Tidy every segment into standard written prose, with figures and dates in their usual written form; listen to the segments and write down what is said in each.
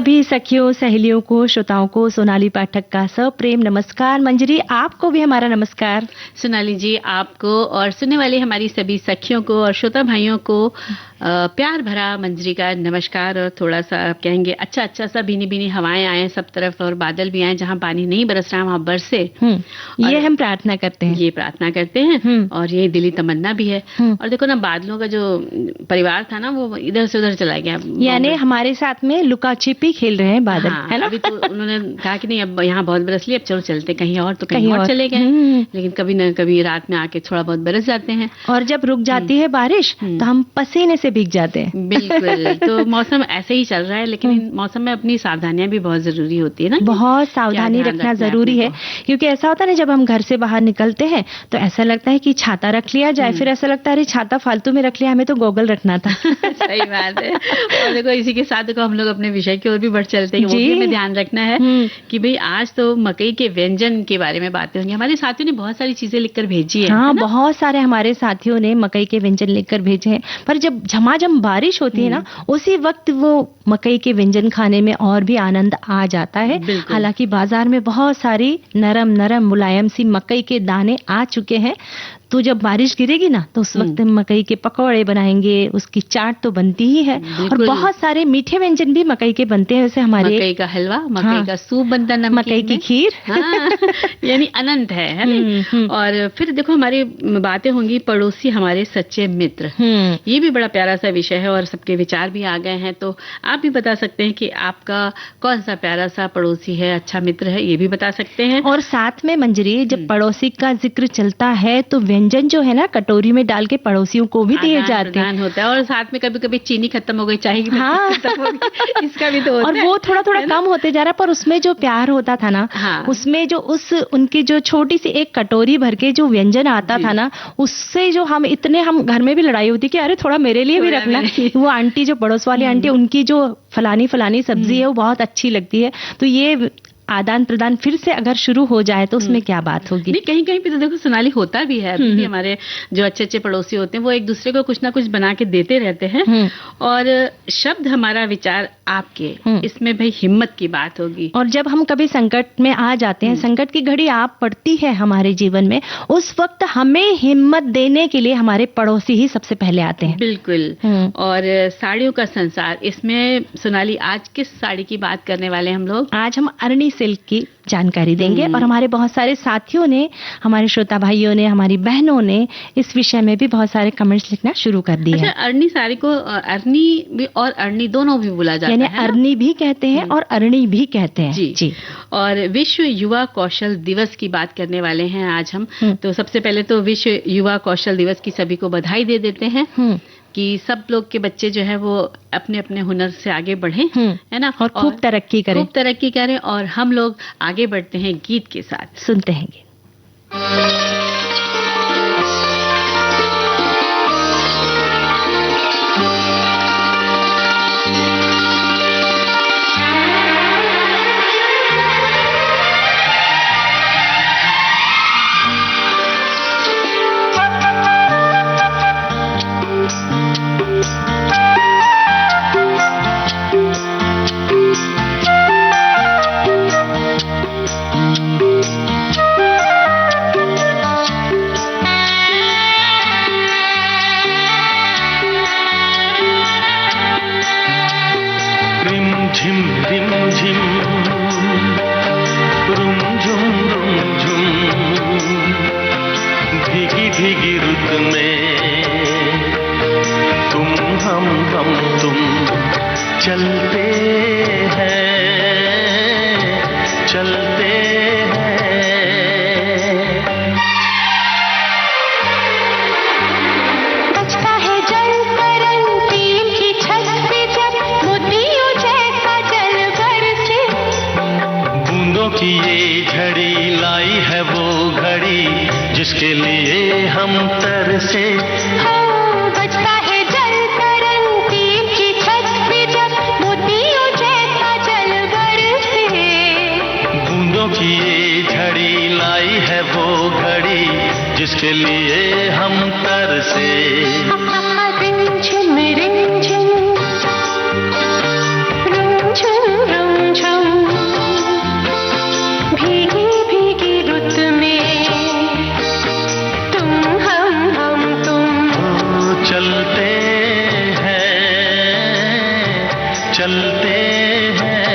सभी सखियों, सहेलियों को, श्रोताओं को सोनाली पाठक का सप्रेम नमस्कार। मंजरी, आपको भी हमारा नमस्कार। सोनाली जी, आपको और सुनने वाले हमारी सभी सखियों को और श्रोता भाइयों को प्यार भरा मंजरी का नमस्कार। और थोड़ा सा आप कहेंगे अच्छा सा भीनी भीनी हवाएं आए सब तरफ और बादल भी आए, जहां पानी नहीं बरस रहा वहां बरसे। ये हम प्रार्थना करते हैं। ये प्रार्थना करते हैं और ये दिली तमन्ना भी है। और देखो ना, बादलों का जो परिवार था ना, वो इधर से उधर चला गया, यानी हमारे साथ में लुका छिपी खेल रहे हैं बादल। हाँ, है ना? अभी तो उन्होंने कहा कि नहीं, अब यहाँ बहुत बरस लिया, अब चलो चलते कहीं और, तो कहीं और चले गए। लेकिन कभी न कभी रात में आके थोड़ा बहुत बरस जाते हैं। और जब रुक जाती है बारिश तो हम पसीने से भीग जाते हैं। बिल्कुल। तो मौसम ऐसे ही चल रहा है, लेकिन मौसम में अपनी सावधानियां भी बहुत जरूरी होती है ना। बहुत सावधानी रखना जरूरी है, क्योंकि ऐसा होता है ना, जब हम घर से बाहर निकलते हैं तो ऐसा लगता है कि छाता रख लिया जाए, फिर ऐसा लगता है अरे छाता फालतू में रख लिया, हमें तो गोगल रखना था। सही बात है। और देखो, इसी के साथ देखो हम लोग अपने विषय की ओर भी बढ़ चलते हैं। वो भी हमें ध्यान रखना है कि भाई आज तो मकई के व्यंजन के बारे में बातें होंगी। हमारे साथियों ने बहुत सारी चीजें लिखकर भेजी है। हाँ, बहुत सारे हमारे साथियों ने मकई के व्यंजन लिखकर भेजे हैं। पर जब झमाझम बारिश होती है ना, उसी वक्त वो मकई के व्यंजन खाने में और भी आनंद आ जाता है। हालांकि बाजार में बहुत सारी नरम नरम मुलायम सी मकई के दाने आ चुके हैं, तो जब बारिश गिरेगी ना तो उस वक्त मकई के पकौड़े बनाएंगे, उसकी चाट तो बनती ही है। और बहुत सारे मीठे व्यंजन भी मकई के बनते हैं, जैसे हमारे मकई का हलवा, मकई का सूप बनता है, मकई की खीर, यानी अनंत है ना? और फिर देखो, हमारी बातें होंगी पड़ोसी हमारे सच्चे मित्र। ये भी बड़ा प्यारा सा विषय है और सबके विचार भी आ गए हैं। तो आप भी बता सकते हैं कि आपका कौन सा प्यारा सा पड़ोसी है, अच्छा मित्र है, ये भी बता सकते हैं। और साथ में मंजरी, जब पड़ोसी का जिक्र चलता है तो व्यंजन जो है ना, कटोरी में डाल के पड़ोसियों को भी दिए जाते हैं। होता है। और साथ में कभी कभी चीनी खत्म हो गई, चाय की खत्म हो गई, इसका भी तो होता और है। वो थोड़ा थोड़ा कम होते जा रहा है, पर उसमें जो प्यार होता था ना, उसमें जो उनकी जो छोटी सी एक कटोरी भर के जो व्यंजन आता था ना, उससे जो हम घर में भी लड़ाई होती कि अरे थोड़ा मेरे लिए भी रखना। वो आंटी, जो पड़ोस वाली आंटी, उनकी जो फलानी सब्जी है वो बहुत अच्छी लगती है। तो ये आदान प्रदान फिर से अगर शुरू हो जाए तो उसमें क्या बात होगी। नहीं, कहीं कहीं पे तो देखो सोनाली होता भी है। अभी हमारे जो अच्छे अच्छे पड़ोसी होते हैं वो एक दूसरे को कुछ ना कुछ बना के देते रहते हैं। और शब्द हमारा विचार आपके, इसमें भाई हिम्मत की बात होगी। और जब हम कभी संकट में आ जाते हैं, संकट की घड़ी आप पड़ती है हमारे जीवन में, उस वक्त हमें हिम्मत देने के लिए हमारे पड़ोसी ही सबसे पहले आते हैं। बिल्कुल। और साड़ियों का संसार, इसमें सोनाली आज किस साड़ी की बात करने वाले हम लोग? आज हम अरनी सिल्क की जानकारी देंगे। और हमारे बहुत सारे साथियों ने, हमारे श्रोता भाइयों ने, हमारी बहनों ने इस विषय में भी बहुत सारे कमेंट्स लिखना शुरू कर दिए हैं। अरनी साड़ी को अरनी भी और अरनी दोनों भी बोला जाता है, यानी अरनी भी कहते हैं और अरणी भी कहते हैं। जी। और विश्व युवा कौशल दिवस की बात करने वाले हैं आज हम। तो सबसे पहले तो विश्व युवा कौशल दिवस की सभी को बधाई दे देते हैं कि सब लोग के बच्चे जो है वो अपने अपने हुनर से आगे बढ़ें, है ना, और खूब तरक्की करें। और हम लोग आगे बढ़ते हैं गीत के साथ। सुनते हैं। भीगी रुत में तुम चलते बचता है जल तरंग टीम की छत पे जब मोतियों जैसा जल बरसे, बूंदों की ये झड़ी लाई है वो घड़ी जिसके लिए हम तरसे। बचता है जल तरंग टीम की छत पे जब मोतियों जैसा जल बरसे, बूंदों की ये झड़ी लाई है वो घड़ी जिसके लिए हम तरसे। रिमझिम रिमझिम रिमझिम चलते हैं।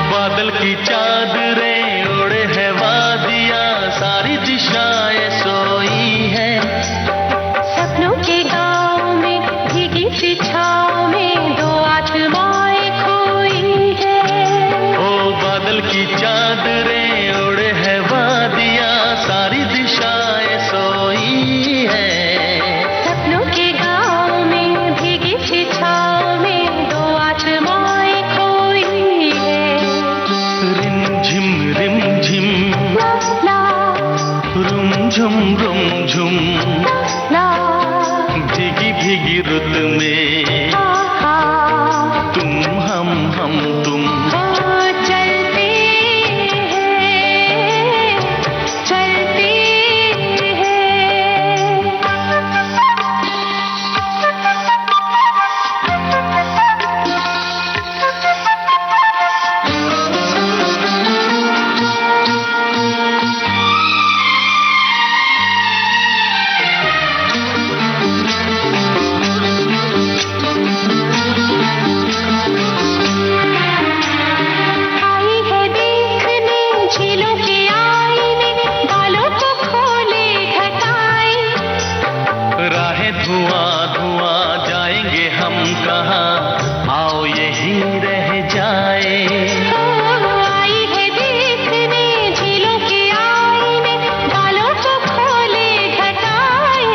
बादल की चादरें ओढ़े है वादियाँ, सारी दिशाएं सोई है। सपनों के गाँव में भीगी सी छाँव में दो आत्माएं खोई है। ओ बादल की चादरें ओढ़े है वादियाँ, सारी दिशाएं सोई है। सपनों के गाँव में भीगी सी छाँव में दो आत्माएं खोई है। रिमझिम रिमझिम ला रुमझुम रुमझुम, ला भीगी भीगी रुत में हा तुम हम तुम। चलते हैं, चलते आई है देखने झीलों के आईने, बालों को खोले घटाई। राहें धुआं धुआं जाएंगे हम कहाँ, आओ यहीं रह जाए। आई है देखने झीलों के आईने, बालों को खोले घटाए।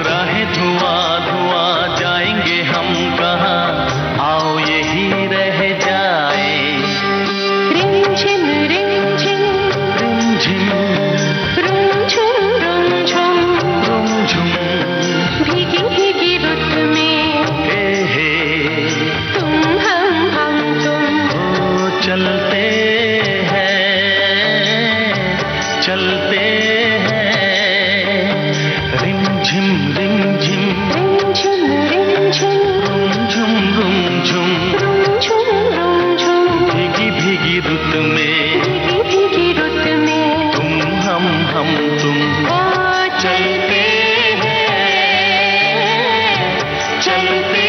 राहें धुआं धुआं जाएंगे हम कहाँ, आओ यहीं रह जाए। रिमझिम रिमझिम रिमझिम रुमझुम रुमझुम, रुमझुम भीगी भीगी रुत में हे तुम हम तुम। ओ चलते हैं, चलते हैं। रिमझिम रिमझिम रिमझिम रिमझिम रुमझुम रुमझुम, रुमझुम रुमझुम, भीगी भीगी रुत में भीगी भीगी रुत में तुम हम तुम। चलते हैं, चलते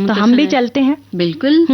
तो हम भी चलते हैं। बिल्कुल।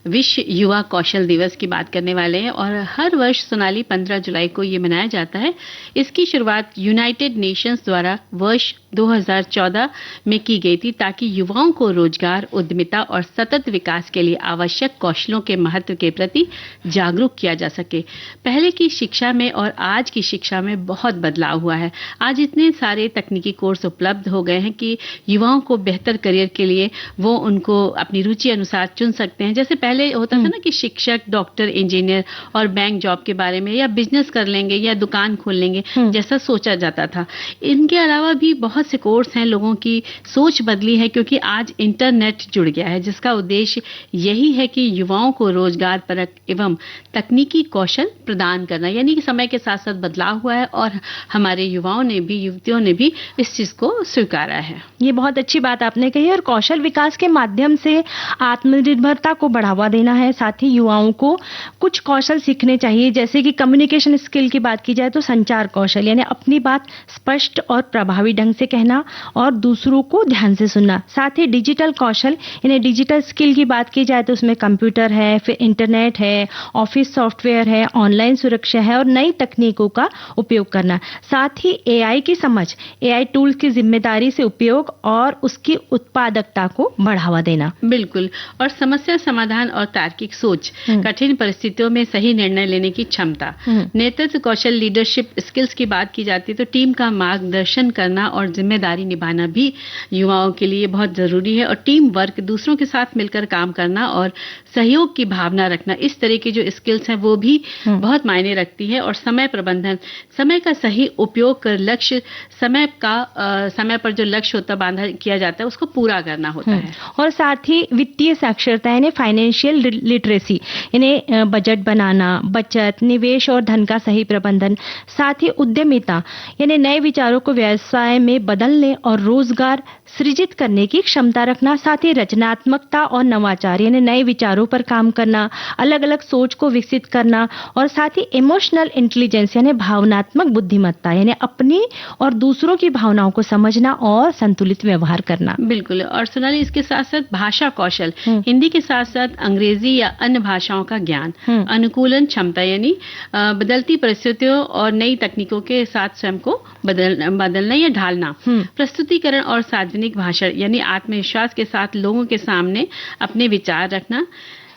विश्व युवा कौशल दिवस की बात करने वाले हैं और हर वर्ष सोनाली 15 जुलाई को ये मनाया जाता है। इसकी शुरुआत यूनाइटेड नेशंस द्वारा वर्ष 2014 में की गई थी ताकि युवाओं को रोजगार, उद्यमिता और सतत विकास के लिए आवश्यक कौशलों के महत्व के प्रति जागरूक किया जा सके। पहले की शिक्षा में और आज की शिक्षा में बहुत बदलाव हुआ है। आज इतने सारे तकनीकी कोर्स उपलब्ध हो गए हैं कि युवाओं को बेहतर करियर के लिए वो उनको अपनी रुचि अनुसार चुन सकते हैं। जैसे पहले होता था ना कि शिक्षक, डॉक्टर, इंजीनियर और बैंक जॉब के बारे में या बिजनेस कर लेंगे या दुकान खोल लेंगे जैसा सोचा जाता था। इनके अलावा भी बहुत से कोर्स हैं। लोगों की सोच बदली है क्योंकि आज इंटरनेट जुड़ गया है, जिसका उद्देश्य यही है कि युवाओं को रोजगार परक एवं तकनीकी कौशल प्रदान करना। यानी कि समय के साथ साथ बदलाव हुआ है और हमारे युवाओं ने भी, युवतियों ने भी इस चीज को स्वीकारा है। ये बहुत अच्छी बात आपने कही। और कौशल विकास के माध्यम से आत्मनिर्भरता को बढ़ावा देना है। साथ ही युवाओं को कुछ कौशल सीखने चाहिए, जैसे कि कम्युनिकेशन स्किल की बात की जाए तो संचार कौशल, यानी अपनी बात स्पष्ट और प्रभावी ढंग से कहना और दूसरों को ध्यान से सुनना। साथ ही डिजिटल कौशल, यानी डिजिटल स्किल की बात की जाए तो उसमें कंप्यूटर है, फिर इंटरनेट है, ऑफिस सॉफ्टवेयर है, ऑनलाइन सुरक्षा है और नई तकनीकों का उपयोग करना। साथ ही एआई की समझ, एआई टूल्स की जिम्मेदारी से उपयोग और उसकी उत्पादकता को बढ़ावा देना। बिल्कुल। और समस्या समाधान और तार्किक सोच, कठिन परिस्थितियों में सही निर्णय लेने की क्षमता, नेतृत्व कौशल, लीडरशिप स्किल्स की बात की जाती है तो टीम का मार्गदर्शन करना और जिम्मेदारी निभाना भी युवाओं के लिए बहुत जरूरी है। और टीम वर्क, दूसरों के साथ मिलकर काम करना और सहयोग की भावना रखना, इस तरह की जो स्किल्स हैं वो भी बहुत मायने रखती है। और समय प्रबंधन, समय का सही उपयोग कर लक्ष्य, समय पर जो लक्ष्य होता बांधा किया जाता है उसको पूरा करना होता है। और साथ ही वित्तीय साक्षरता यानी फाइनेंशियल लिटरेसी, यानी बजट बनाना, बचत, निवेश और धन का सही प्रबंधन, साथ ही उद्यमिता यानी नए विचारों को व्यवसाय में बदलने और रोजगार सृजित करने की क्षमता रखना, साथ ही रचनात्मकता और नवाचार यानी नए विचारों पर काम करना, अलग अलग सोच को विकसित करना, और साथ ही इमोशनल इंटेलिजेंस यानी भावनात्मक बुद्धिमत्ता यानी अपनी और दूसरों की भावनाओं को समझना और संतुलित व्यवहार करना। बिल्कुल। और सोनाली, इसके साथ साथ भाषा कौशल, हिंदी के साथ साथ अंग्रेजी या अन्य भाषाओं का ज्ञान, अनुकूलन क्षमता यानी बदलती परिस्थितियों और नई तकनीकों के साथ स्वयं को बदलना या ढालना, प्रस्तुतिकरण और सार्वजनिक भाषण यानी आत्मविश्वास के साथ लोगों के सामने अपने विचार रखना,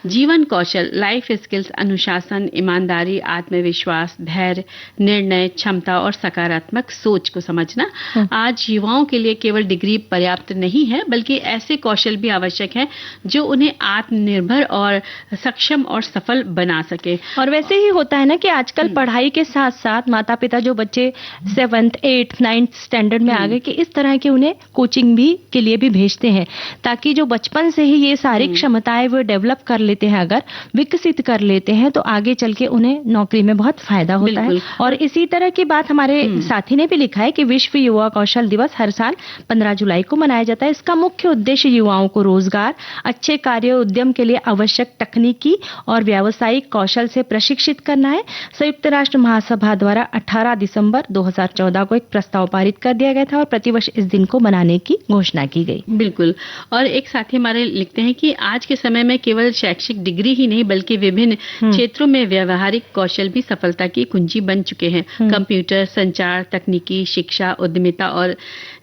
जीवन कौशल, लाइफ स्किल्स, अनुशासन, ईमानदारी, आत्मविश्वास, धैर्य, निर्णय क्षमता और सकारात्मक सोच को समझना। आज युवाओं के लिए केवल डिग्री पर्याप्त नहीं है, बल्कि ऐसे कौशल भी आवश्यक हैं जो उन्हें आत्मनिर्भर और सक्षम और सफल बना सके। और वैसे ही होता है ना कि आजकल पढ़ाई के साथ साथ माता पिता जो बच्चे 7th, 8th, 9th स्टैंडर्ड में आ गए कि इस तरह के उन्हें कोचिंग भी के लिए भी भेजते हैं, ताकि जो बचपन से ही ये सारी क्षमताएं वो डेवलप कर लेते हैं, अगर विकसित कर लेते हैं तो आगे चल के उन्हें नौकरी में बहुत फायदा होता है। और इसी तरह की बात हमारे साथी ने भी लिखा है कि विश्व युवा कौशल दिवस हर साल 15 जुलाई को मनाया जाता है। इसका मुख्य उद्देश्य युवाओं को रोजगार, अच्छे कार्य उद्यम के लिए आवश्यक तकनीकी और व्यावसायिक कौशल से प्रशिक्षित करना है। संयुक्त राष्ट्र महासभा द्वारा 18 दिसंबर 2014 को एक प्रस्ताव पारित कर दिया गया था और प्रतिवर्ष इस दिन को मनाने की घोषणा की गई। बिल्कुल। और एक साथी हमारे लिखते हैं कि आज के समय में केवल शैक्षिक डिग्री ही नहीं बल्कि विभिन्न क्षेत्रों में व्यवहारिक कौशल भी सफलता की कुंजी बन चुके हैं। कंप्यूटर, संचार, तकनीकी शिक्षा, उद्यमिता और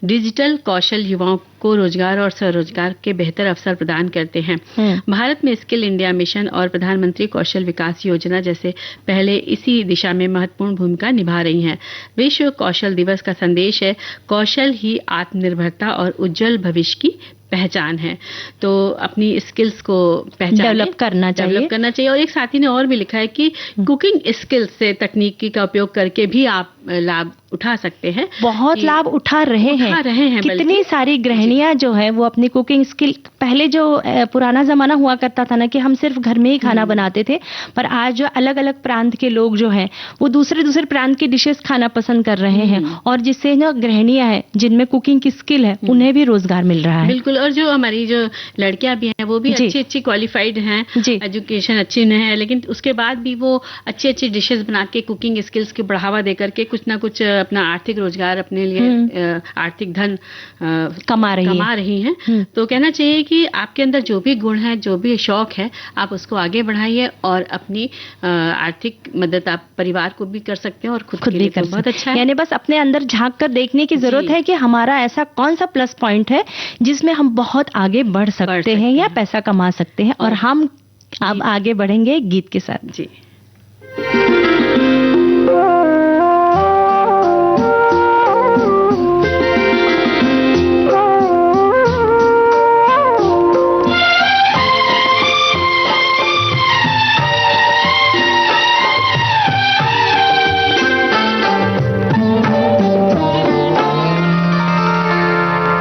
डिजिटल कौशल युवाओं को रोजगार और स्वरोजगार के बेहतर अवसर प्रदान करते हैं। भारत में स्किल इंडिया मिशन और प्रधानमंत्री कौशल विकास योजना जैसे पहले इसी दिशा में महत्वपूर्ण भूमिका निभा रही हैं। विश्व कौशल दिवस का संदेश है, कौशल ही आत्मनिर्भरता और उज्जवल भविष्य की पहचान है। तो अपनी स्किल्स को डेवलप करना चाहिए। और एक साथी ने और भी लिखा है कि कुकिंग स्किल्स से तकनीकी का उपयोग करके भी आप लाभ उठा सकते हैं। बहुत लाभ उठा रहे हैं। कितनी सारी गृहिणियां जो है वो अपनी कुकिंग स्किल, पहले जो पुराना जमाना हुआ करता था ना कि हम सिर्फ घर में ही खाना बनाते थे, पर आज जो अलग अलग प्रांत के लोग जो हैं वो दूसरे प्रांत की डिशेस खाना पसंद कर रहे हैं, और जिससे जो गृहिणियां हैं जिनमें कुकिंग की स्किल है उन्हें भी रोजगार मिल रहा है। बिल्कुल। और जो हमारी जो लड़कियां भी हैं वो भी अच्छी क्वालिफाइड हैं, एजुकेशन अच्छी नहीं है, लेकिन उसके बाद भी वो अच्छी डिशेस बना के कुकिंग स्किल्स को बढ़ावा देकर के कुछ ना कुछ अपना आर्थिक रोजगार, अपने लिए आर्थिक धन कमा रही हैं। तो कहना चाहिए कि आपके अंदर जो भी गुण है, जो भी शौक है, आप उसको आगे बढ़ाइए और अपनी आर्थिक मदद आप परिवार को भी कर सकते हैं और खुद भी कर बहुत अच्छा है। यानी बस अपने अंदर झांक कर देखने की जरूरत है कि हमारा ऐसा कौन सा प्लस पॉइंट है जिसमें हम बहुत आगे बढ़ सकते हैं या पैसा कमा सकते हैं। और हम अब आगे बढ़ेंगे गीत के साथ। जी।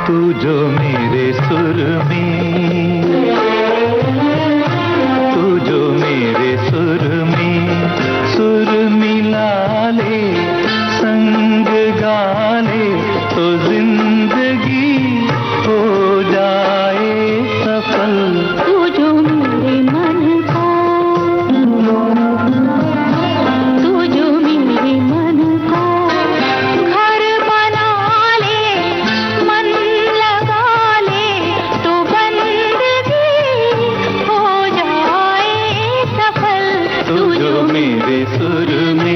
तू जो मेरे सुर में, तू जो मेरे सुर में सुर मिला ले, संग गा ले तो जिंदगी हो जाए सफल। तू जो मेरे मन का, तू जो मेरे मन का घर बना ले, मन लगा ले तो बंदगी हो जाए सफल। तू जो मेरे सुर में।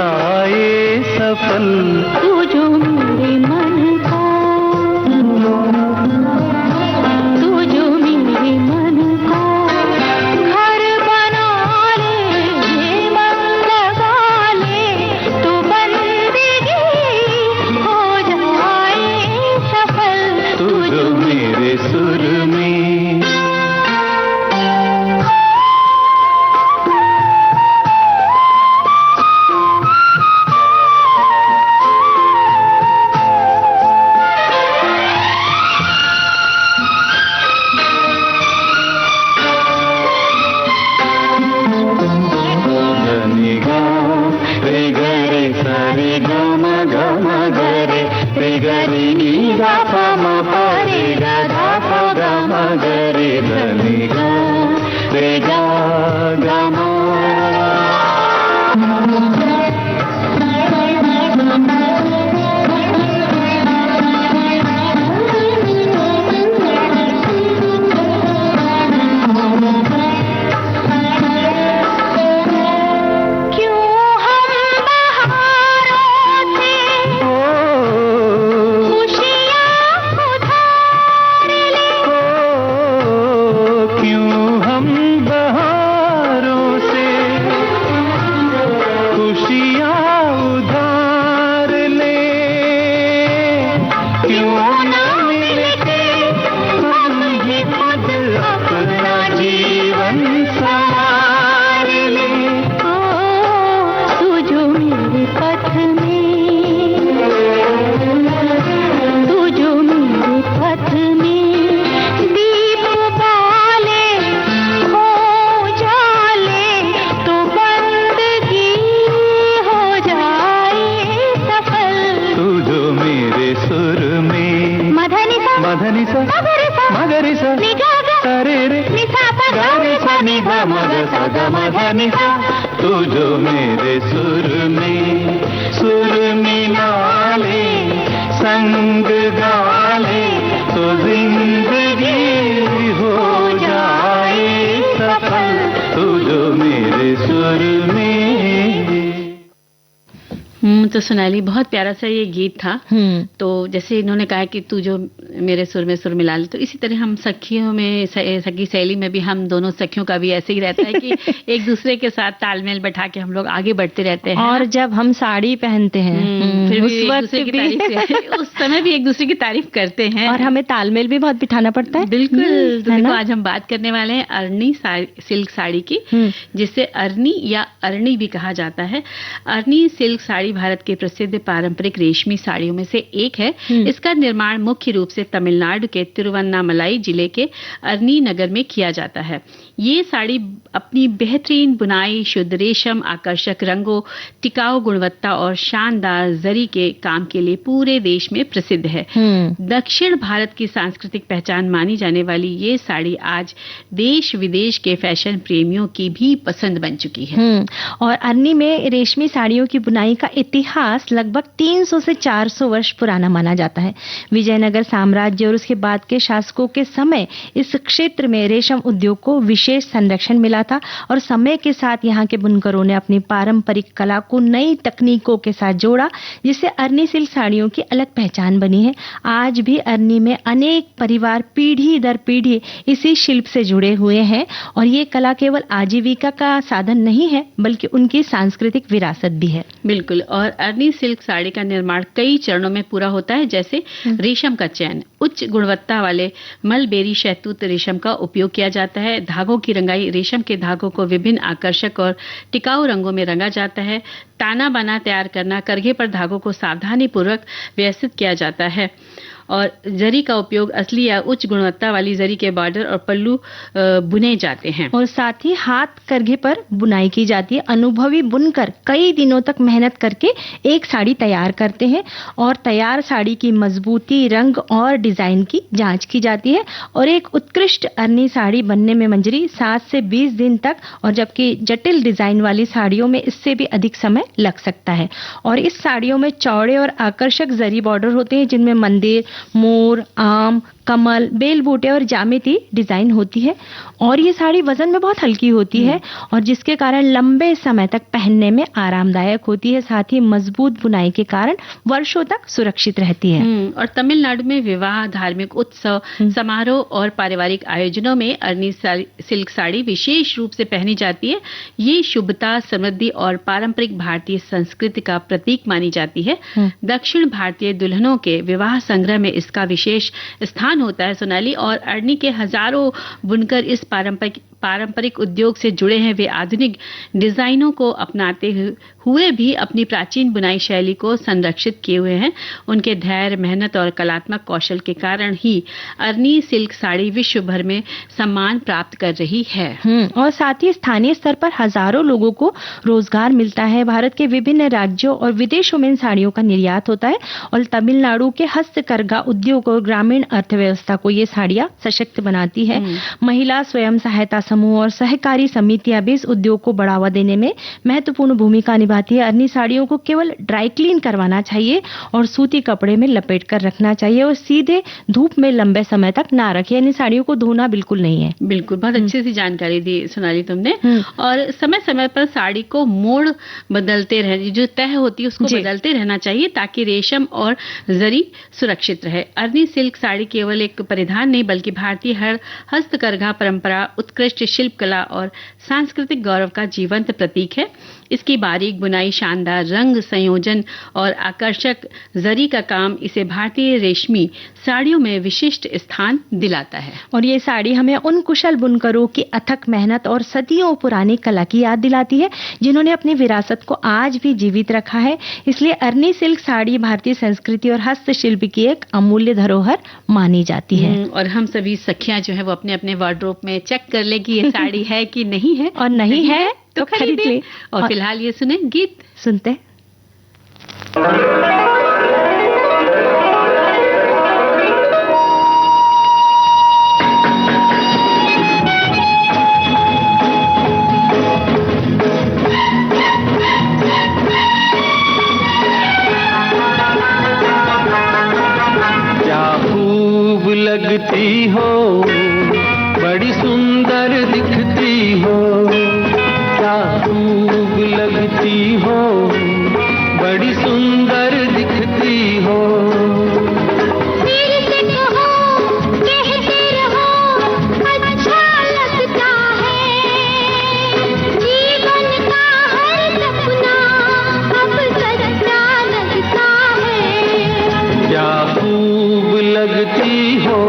जाए सफल। तू जो मेरे मन का, तू जो मेरे मन का घर बना ले, मन लगा ले, तो बंदगी हो जाए सफल। तू जो मेरे सुर में तू जो मेरे सुर मिला ले, संग गा ले, तो जिंदगी हो जाए सफल। तू जो मेरे सुर में। तो सोनाली, बहुत प्यारा सा ये गीत था। तो जैसे इन्होंने कहा कि तू जो मेरे सुर में सुर मिला ले, तो इसी तरह हम सखियों में, सखी सहेली में भी हम दोनों सखियों का भी ऐसे ही रहता है कि एक दूसरे के साथ तालमेल बैठा के हम लोग आगे बढ़ते रहते हैं। और जब हम साड़ी पहनते हैं फिर उस वक्त उस समय भी एक दूसरे की तारीफ करते हैं, और हमें तालमेल भी बहुत बिठाना पड़ता है। बिल्कुल। तो देखो, आज हम बात करने वाले हैं अरनी सिल्क साड़ी की, जिसे अरनी या अरणी भी कहा जाता है। अरनी सिल्क साड़ी भारत के प्रसिद्ध पारंपरिक रेशमी साड़ियों में से एक है। इसका निर्माण मुख्य रूप से तमिलनाडु के तिरुवन्नामलाई जिले के अरनी नगर में किया जाता है। ये साड़ी अपनी बेहतरीन बुनाई, शुद्ध रेशम, आकर्षक रंगों, टिकाऊ गुणवत्ता और शानदार जरी के काम के लिए पूरे देश में प्रसिद्ध है। दक्षिण भारत की सांस्कृतिक पहचान मानी जाने वाली ये साड़ी आज देश विदेश के फैशन प्रेमियों की भी पसंद बन चुकी है। और अरनी में रेशमी साड़ियों की बुनाई का इतिहास लगभग 300 से 400 वर्ष पुराना माना जाता है। विजयनगर साम्राज्य और उसके बाद के शासकों के समय इस क्षेत्र में रेशम उद्योग को विशेष संरक्षण मिला था, और समय के साथ यहाँ के बुनकरों ने अपनी पारंपरिक कला को नई तकनीकों के साथ जोड़ा, जिससे अरनी सिल्क साड़ियों की अलग पहचान बनी है। आज भी अरनी में अनेक परिवार पीढ़ी दर पीढ़ी इसी शिल्प से जुड़े हुए हैं, और ये कला केवल आजीविका का साधन नहीं है, बल्कि उनकी सांस्कृतिक विरासत भी है। बिल्कुल। और अरनी सिल्क साड़ी का निर्माण कई चरणों में पूरा होता है, जैसे रेशम का चयन। उच्च गुणवत्ता वाले मलबेरी शहतूत रेशम का उपयोग किया जाता है। धागों की रंगाई, रेशम के धागों को विभिन्न आकर्षक और टिकाऊ रंगों में रंगा जाता है। ताना बाना तैयार करना, करघे पर धागों को सावधानी पूर्वक व्यवस्थित किया जाता है। और जरी का उपयोग असली या उच्च गुणवत्ता वाली जरी के बॉर्डर और पल्लू बुने जाते हैं। और साथ ही हाथ करघे पर बुनाई की जाती है। अनुभवी बुनकर कई दिनों तक मेहनत करके एक साड़ी तैयार करते हैं, और तैयार साड़ी की मजबूती, रंग और डिजाइन की जांच की जाती है। और एक उत्कृष्ट अरनी साड़ी बनने में मंजरी 7 से 20 दिन तक, और जबकि जटिल डिजाइन वाली साड़ियों में इससे भी अधिक समय लग सकता है। और इस साड़ियों में चौड़े और आकर्षक जरी बॉर्डर होते हैं, जिनमें मंदिर, मोर, आम, कमल, बेल बूटे और जामिती डिजाइन होती है। और ये साड़ी वजन में बहुत हल्की होती है और जिसके कारण लंबे समय तक पहनने में आरामदायक होती है। साथ ही मजबूत बुनाई के कारण वर्षों तक सुरक्षित रहती है। और तमिलनाडु में विवाह, धार्मिक उत्सव, समारोह और पारिवारिक आयोजनों में अरनी सिल्क साड़ी विशेष रूप से पहनी जाती है। ये शुभता, समृद्धि और पारंपरिक भारतीय संस्कृति का प्रतीक मानी जाती है। दक्षिण भारतीय दुल्हनों के विवाह संग्रह में इसका विशेष स्थान होता है सोनाली। और अरनी के हजारों बुनकर इस पारंपरिक उद्योग से जुड़े हैं। वे आधुनिक डिजाइनों को अपनाते हुए भी अपनी प्राचीन बुनाई शैली को संरक्षित किए हुए हैं। उनके धैर्य, मेहनत और कलात्मक कौशल के कारण ही अरनी सिल्क साड़ी विश्व भर में सम्मान प्राप्त कर रही है। और साथ ही स्थानीय स्तर पर हजारों लोगों को रोजगार मिलता है। भारत के विभिन्न राज्यों और विदेशों में इन साड़ियों का निर्यात होता है और तमिलनाडु के हस्तकरघा उद्योग और ग्रामीण अर्थव्यवस्था को ये साड़ियां सशक्त बनाती है। महिला स्वयं सहायता समूह और सहकारी समितियां भी इस उद्योग को बढ़ावा देने में महत्वपूर्ण भूमिका निभाती है। अरनी साड़ियों को केवल ड्राई क्लीन करवाना चाहिए और सूती कपड़े में लपेट कर रखना चाहिए और सीधे धूप में लंबे समय तक ना रखें। यानी साड़ियों को धोना बिल्कुल नहीं है। बिल्कुल, बहुत अच्छी सी जानकारी दी सोनाली तुमने। और समय समय पर साड़ी को मोड़ बदलते रहने, जो तह होती है उसको बदलते रहना चाहिए ताकि रेशम और जरी सुरक्षित रहे। अरनी सिल्क साड़ी केवल एक परिधान नहीं बल्कि भारतीय हस्तकरघा परंपरा, उत्कृष्ट शिल्पकला और सांस्कृतिक गौरव का जीवंत प्रतीक है। इसकी बारीक बुनाई, शानदार रंग संयोजन और आकर्षक जरी का काम इसे भारतीय रेशमी साड़ियों में विशिष्ट स्थान दिलाता है। और ये साड़ी हमें उन कुशल बुनकरों की अथक मेहनत और सदियों पुरानी कला की याद दिलाती है जिन्होंने अपनी विरासत को आज भी जीवित रखा है। इसलिए अरनी सिल्क साड़ी भारतीय संस्कृति और हस्तशिल्प की एक अमूल्य धरोहर मानी जाती है। और हम सभी सखियां जो है वो अपने अपने वार्डरोब में चेक कर ले कि ये साड़ी है कि नहीं है, और नहीं है तो खरीद ले। और फिलहाल ये सुने गीत सुनते। क्या खूब लगती हो, बड़ी सुंदर दिखती हो। क्या खूब लगती हो, बड़ी सुंदर दिखती हो। फिर से कहो, कहते रहो, अच्छा लगता है। जीवन का हर सपना अब सच्चा लगता है। क्या खूब लगती हो,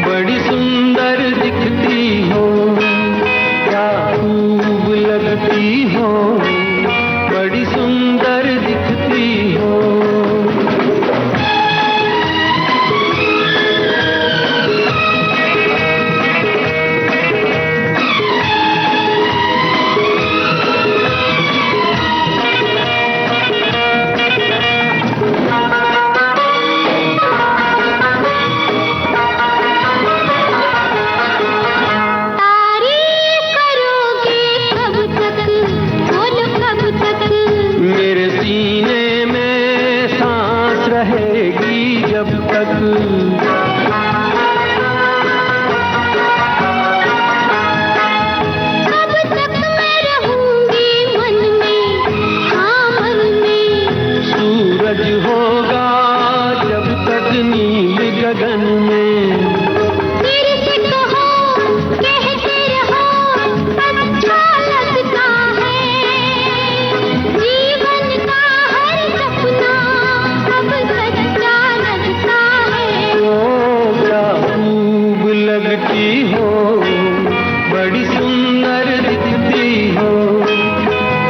बड़ी सुंदर दिखती हो। क्या खूब लगती हो, बड़ी सुंदर दिखती हो। तारीफ करोगे कब तक, बोलो कब तक। मेरे सीने में सांस रहेगी जब तक। कब तक मैं रहूंगी मन में, हाँ मन में। सूरज होगा जब तक नील गगन में। फिर से कहो, कहते रहो, अच्छा लगता है। जीवन का हर सपना अब सच्चा लगता है। ओ क्या खूब लगती हो, बड़ी सुंदर दिखती हो।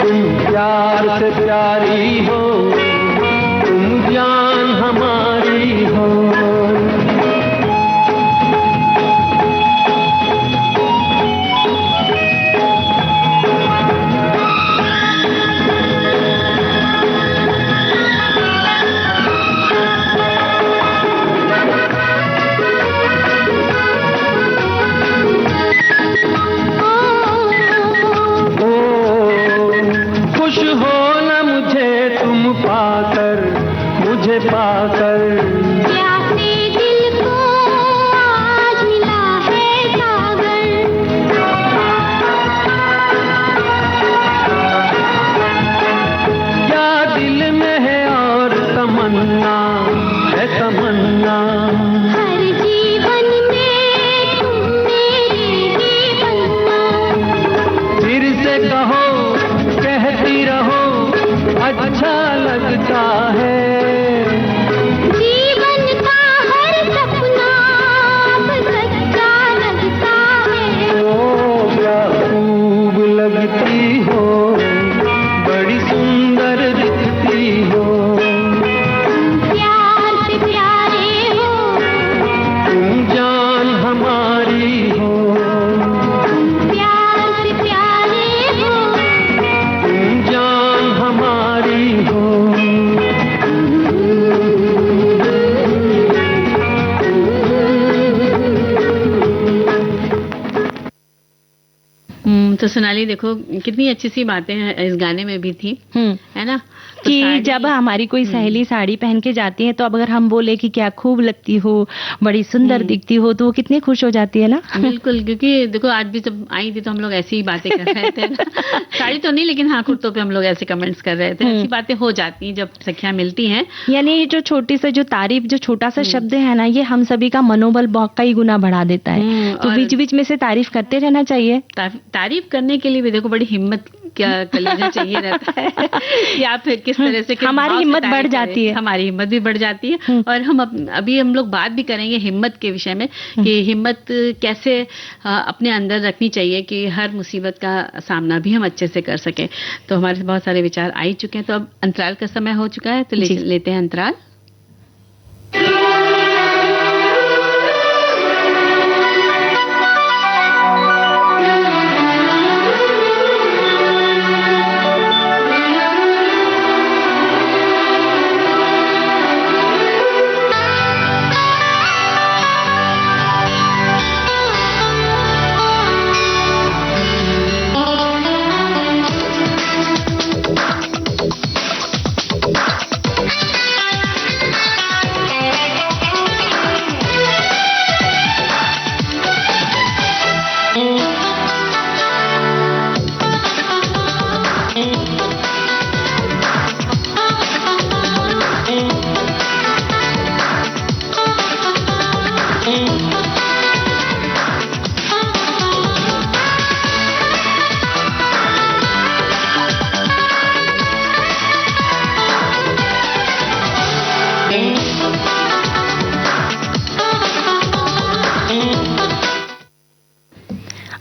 तुम प्यार से प्यारी हो, तुम जान हमारी हो। खुश हो न मुझे तुम पाकर, मुझे पाकर। प्यासे दिल को अच्छा लगता है। जीवन का हर सपना अब सच्चा लगता है। ओ क्या खूब लगती हो, बड़ी सुंदर दिखती हो। प्यार से प्यारे हो, तुम जान हमारी हो। प्यार से प्यारे हो, तुम जान हमारी हो। तो सोनाली देखो कितनी अच्छी सी बातें हैं इस गाने में भी थी, है ना? तो कि साड़ी- जब हमारी कोई सहेली साड़ी पहन के जाती है तो अब अगर हम बोले कि क्या खूब लगती हो, बड़ी सुंदर दिखती हो, तो वो कितनी खुश हो जाती है ना। बिल्कुल, क्योंकि देखो आज भी जब आई थी तो हम लोग ऐसी ही बातें कर रहे थे ना। साड़ी तो नहीं, लेकिन हाँ कुर्तों पे हम लोग ऐसे कमेंट्स कर रहे थे। ऐसी बातें हो जाती हैं जब सखियां मिलती हैं। यानी ये जो छोटी सा जो तारीफ, जो छोटा सा शब्द है ना, ये हम सभी का मनोबल कई गुना बढ़ा देता है। तो और- बीच बीच में से तारीफ करते रहना चाहिए। तारीफ करने के लिए भी देखो बड़ी हिम्मत क्या कर लेना चाहिए रहता है या फिर किस तरह से किस हमारी भाव से हिम्मत तारीफ बढ़ करें। जाती है। हमारी हिम्मत भी बढ़ जाती है। और हम अभी हम लोग बात भी करेंगे हिम्मत के विषय में कि हिम्मत कैसे अपने अंदर रखनी चाहिए कि हर मुसीबत का सामना भी हम अच्छे से कर सकें। तो हमारे बहुत सारे विचार आ ही चुके हैं। तो अब अंतराल का समय हो चुका है, तो लेते हैं अंतराल।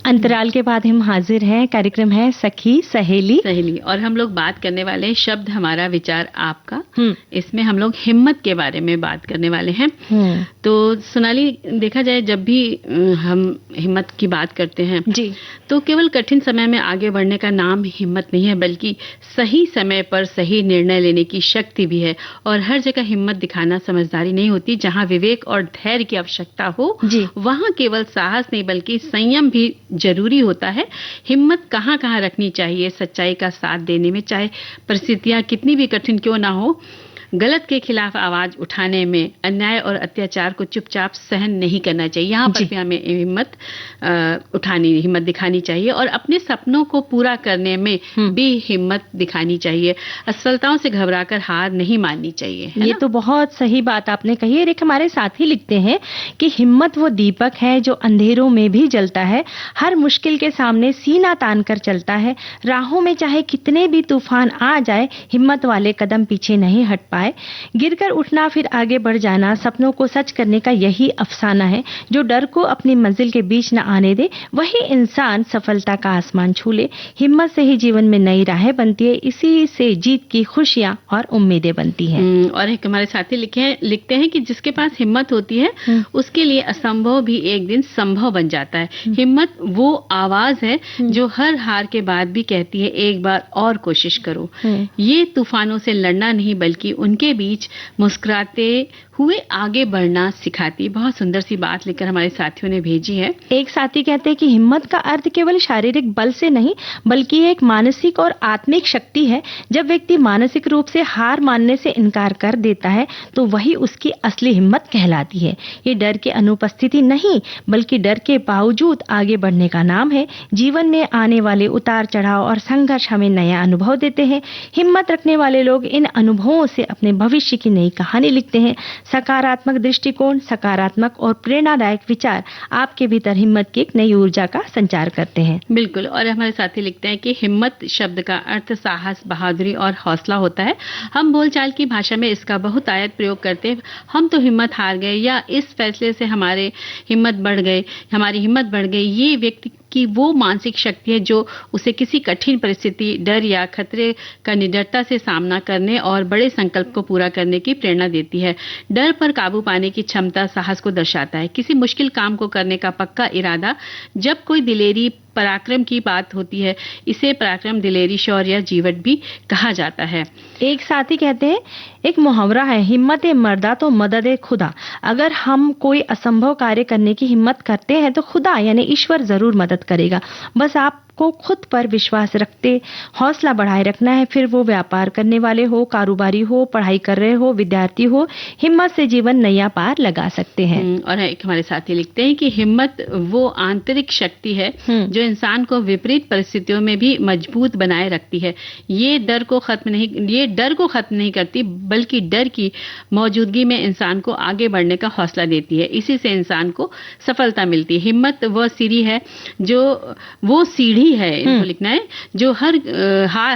अंतराल के बाद हम हाजिर हैं। कार्यक्रम है सखी सहेली। और हम लोग बात करने वाले हैं शब्द हमारा विचार आपका। इसमें हम लोग हिम्मत के बारे में बात करने वाले हैं। तो सोनाली, देखा जाए जब भी हम हिम्मत की बात करते हैं जी, तो केवल कठिन समय में आगे बढ़ने का नाम हिम्मत नहीं है, बल्कि सही समय पर सही निर्णय लेने की शक्ति भी है। और हर जगह हिम्मत दिखाना समझदारी नहीं होती। जहां विवेक और धैर्य की आवश्यकता हो, वहां केवल साहस नहीं बल्कि संयम भी जरूरी होता है। हिम्मत कहाँ कहाँ रखनी चाहिए? सच्चाई का साथ देने में, चाहे परिस्थितियां कितनी भी कठिन क्यों ना हो। गलत के खिलाफ आवाज उठाने में, अन्याय और अत्याचार को चुपचाप सहन नहीं करना चाहिए। यहाँ पर भी हमें हिम्मत दिखानी चाहिए और अपने सपनों को पूरा करने में भी हिम्मत दिखानी चाहिए। असफलताओं से घबराकर हार नहीं माननी चाहिए। ये तो बहुत सही बात आपने कही है। एक हमारे साथी लिखते हैं कि हिम्मत वो दीपक है जो अंधेरों में भी जलता है, हर मुश्किल के सामने सीना तान कर चलता है। राहों में चाहे कितने भी तूफान आ जाए, हिम्मत वाले कदम पीछे नहीं हट पाए। गिरकर उठना फिर आगे बढ़ जाना, सपनों को सच करने का यही अफसाना है। जो डर को अपनी मंजिल के बीच न आने दे, वही इंसान सफलता का आसमान छू ले। हिम्मत से ही जीवन में नई राहें बनती है, इसी से जीत की खुशियां और उम्मीदें बनती हैं। और एक हमारे साथी लिखते हैं कि जिसके पास हिम्मत होती है उसके लिए असंभव भी एक दिन संभव बन जाता है। हिम्मत वो आवाज है जो हर हार के बाद भी कहती है एक बार और कोशिश करो। ये तूफानों से लड़ना नहीं बल्कि उनके बीच मुस्कुराते हुए आगे बढ़ना सिखाती। बहुत सुंदर सी बात लेकर हमारे साथियों ने भेजी है। एक साथी कहते हैं कि हिम्मत का अर्थ केवल शारीरिक बल से नहीं बल्कि एक मानसिक और आत्मिक शक्ति है। जब व्यक्ति मानसिक रूप से हार मानने से इनकार कर देता है तो वही उसकी असली हिम्मत कहलाती है। ये डर की अनुपस्थिति नहीं बल्कि डर के बावजूद आगे बढ़ने का नाम है। जीवन में आने वाले उतार चढ़ाव और संघर्ष हमें नया अनुभव देते हैं। हिम्मत रखने वाले लोग इन अनुभवों से अपने भविष्य की नई कहानी लिखते हैं। सकारात्मक दृष्टिकोण, सकारात्मक और प्रेरणादायक विचार आपके भीतर हिम्मत की एक नई ऊर्जा का संचार करते हैं। बिल्कुल। और हमारे साथी लिखते हैं कि हिम्मत शब्द का अर्थ साहस, बहादुरी और हौसला होता है। हम बोलचाल की भाषा में इसका बहुत आयत प्रयोग करते हैं। हम तो हिम्मत हार गए, या इस फैसले से हमारी हिम्मत बढ़ गई। ये व्यक्ति की वो मानसिक शक्ति है जो उसे किसी कठिन परिस्थिति, डर या खतरे का निडरता से सामना करने और बड़े संकल्प को पूरा करने की प्रेरणा देती है। डर पर काबू पाने की क्षमता साहस को दर्शाता है, किसी मुश्किल काम को करने का पक्का इरादा। जब कोई दिलेरी, पराक्रम की बात होती है, इसे पराक्रम, दिलेरी, शौर्य, जीवट भी कहा जाता है। एक साथी कहते हैं, एक मुहावरा है, हिम्मत मर्दा तो मदद खुदा। अगर हम कोई असंभव कार्य करने की हिम्मत करते हैं तो खुदा यानी ईश्वर जरूर मदद करेगा। बस आपको खुद पर विश्वास रखते हौसला बढ़ाए रखना है। फिर वो व्यापार करने वाले हो, कारोबारी हो, पढ़ाई कर रहे हो, विद्यार्थी हो, हिम्मत से जीवन नैया पार लगा सकते हैं। और एक हमारे साथी लिखते हैं कि हिम्मत वो आंतरिक शक्ति है जो इंसान को विपरीत परिस्थितियों में भी मजबूत बनाए रखती है। ये डर को खत्म नहीं करती, बल्कि डर की मौजूदगी में इंसान को आगे बढ़ने का हौसला देती है। इसी से इंसान को सफलता मिलती है। हिम्मत वो सीढ़ी है इनको लिखना है जो हर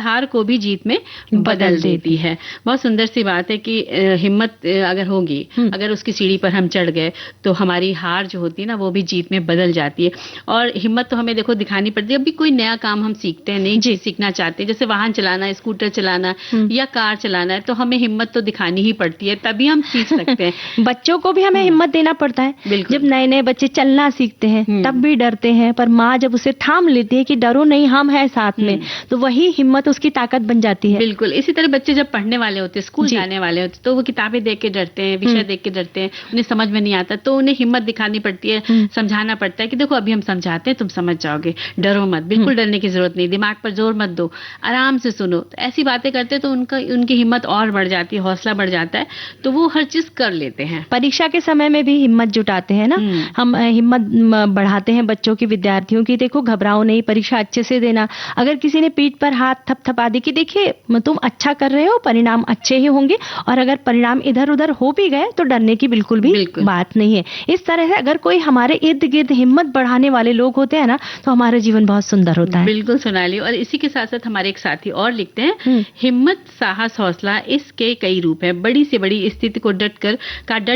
हार को भी जीत में बदल देती है। बहुत सुंदर सी बात है कि हिम्मत अगर होगी, अगर उसकी सीढ़ी पर हम चढ़ गए तो हमारी हार जो होती है ना, वो भी जीत में बदल जाती है। और हिम्मत तो हमें देखो दिखानी पड़ती है। अभी कोई नया काम हम सीखते हैं, नई चीज सीखना चाहते हैं, जैसे वाहन चलाना, स्कूटर चलाना या कार चलाना है, तो हमें हिम्मत तो दिखानी ही पड़ती है, तभी हम सीख सकते हैं। बच्चों को भी हमें हिम्मत देना पड़ता है। जब नए नए बच्चे चलना सीखते हैं तब भी डरते हैं, पर माँ जब उसे थाम लेती है कि डरो नहीं, हम हैं साथ में, तो वही हिम्मत उसकी ताकत बन जाती है। बिल्कुल। इसी तरह बच्चे जब पढ़ने वाले होते हैं, स्कूल जाने वाले होते, तो वो किताबें देख के डरते हैं, विषय देख के डरते हैं, उन्हें समझ में नहीं आता, तो उन्हें हिम्मत दिखानी पड़ती है, समझाना पड़ता है कि देखो अभी हम समझाते हैं, तुम समझ जाओगे, डरो मत, बिल्कुल डरने की जरूरत नहीं, दिमाग पर जोर मत दो, आराम से सुनो। तो ऐसी बातें करते तो उनकी हिम्मत और बढ़ जाती है, हौसला बढ़ जाता है, तो वो हर चीज कर लेते हैं। परीक्षा के समय में भी हिम्मत जुटाते हैं ना, हम हिम्मत बढ़ाते हैं बच्चों की, विद्यार्थियों की। देखो घबराओ नहीं, परीक्षा अच्छे से देना। अगर किसी ने पीठ पर हाथ थपथपा दी कि देखिए तुम अच्छा कर रहे हो, परिणाम अच्छे ही होंगे, और अगर परिणाम इधर उधर हो भी गए तो डरने की बिल्कुल भी बात नहीं है। इस तरह से अगर कोई हमारे इर्द गिर्द हिम्मत बढ़ाने वाले लोग होते हैं ना, तो हमारा जीवन बहुत सुंदर होता है। बिल्कुल सोनाली। और इसी के साथ साथ हमारे एक साथी और लिखते हैं, हिम्मत, साहस, हौसला, इसके कई रूप है। बड़ी से बड़ी स्थिति को डट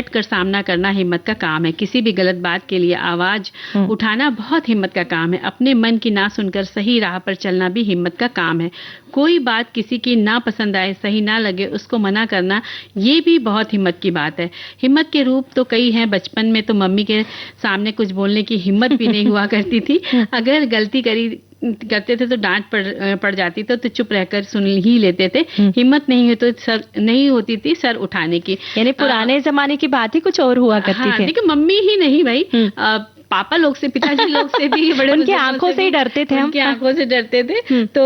कर सामना करना हिम्मत का काम है। किसी भी गलत बात के लिए आवाज उठाना बहुत हिम्मत का काम है। अपने मन की ना सुनकर सही राह पर चलना भी हिम्मत का काम है। कोई बात किसी की ना पसंद आए, सही ना लगे, उसको मना करना, ये भी बहुत हिम्मत की बात है। हिम्मत के रूप तो कई हैं। बचपन में तो मम्मी के सामने कुछ बोलने की हिम्मत भी नहीं हुआ करती थी। अगर गलती करते थे तो डांट पड़ जाती तो चुप रहकर सुन ही लेते थे। हिम्मत नहीं होती थी सर उठाने की। यानी पुराने जमाने की बात ही कुछ और हुआ करती थी। देखिए मम्मी ही नहीं भाई, पापा लोग से, पिताजी लोग से भी बड़े उनकी आंखों से ही डरते थे, उनकी आंखों से डरते थे। तो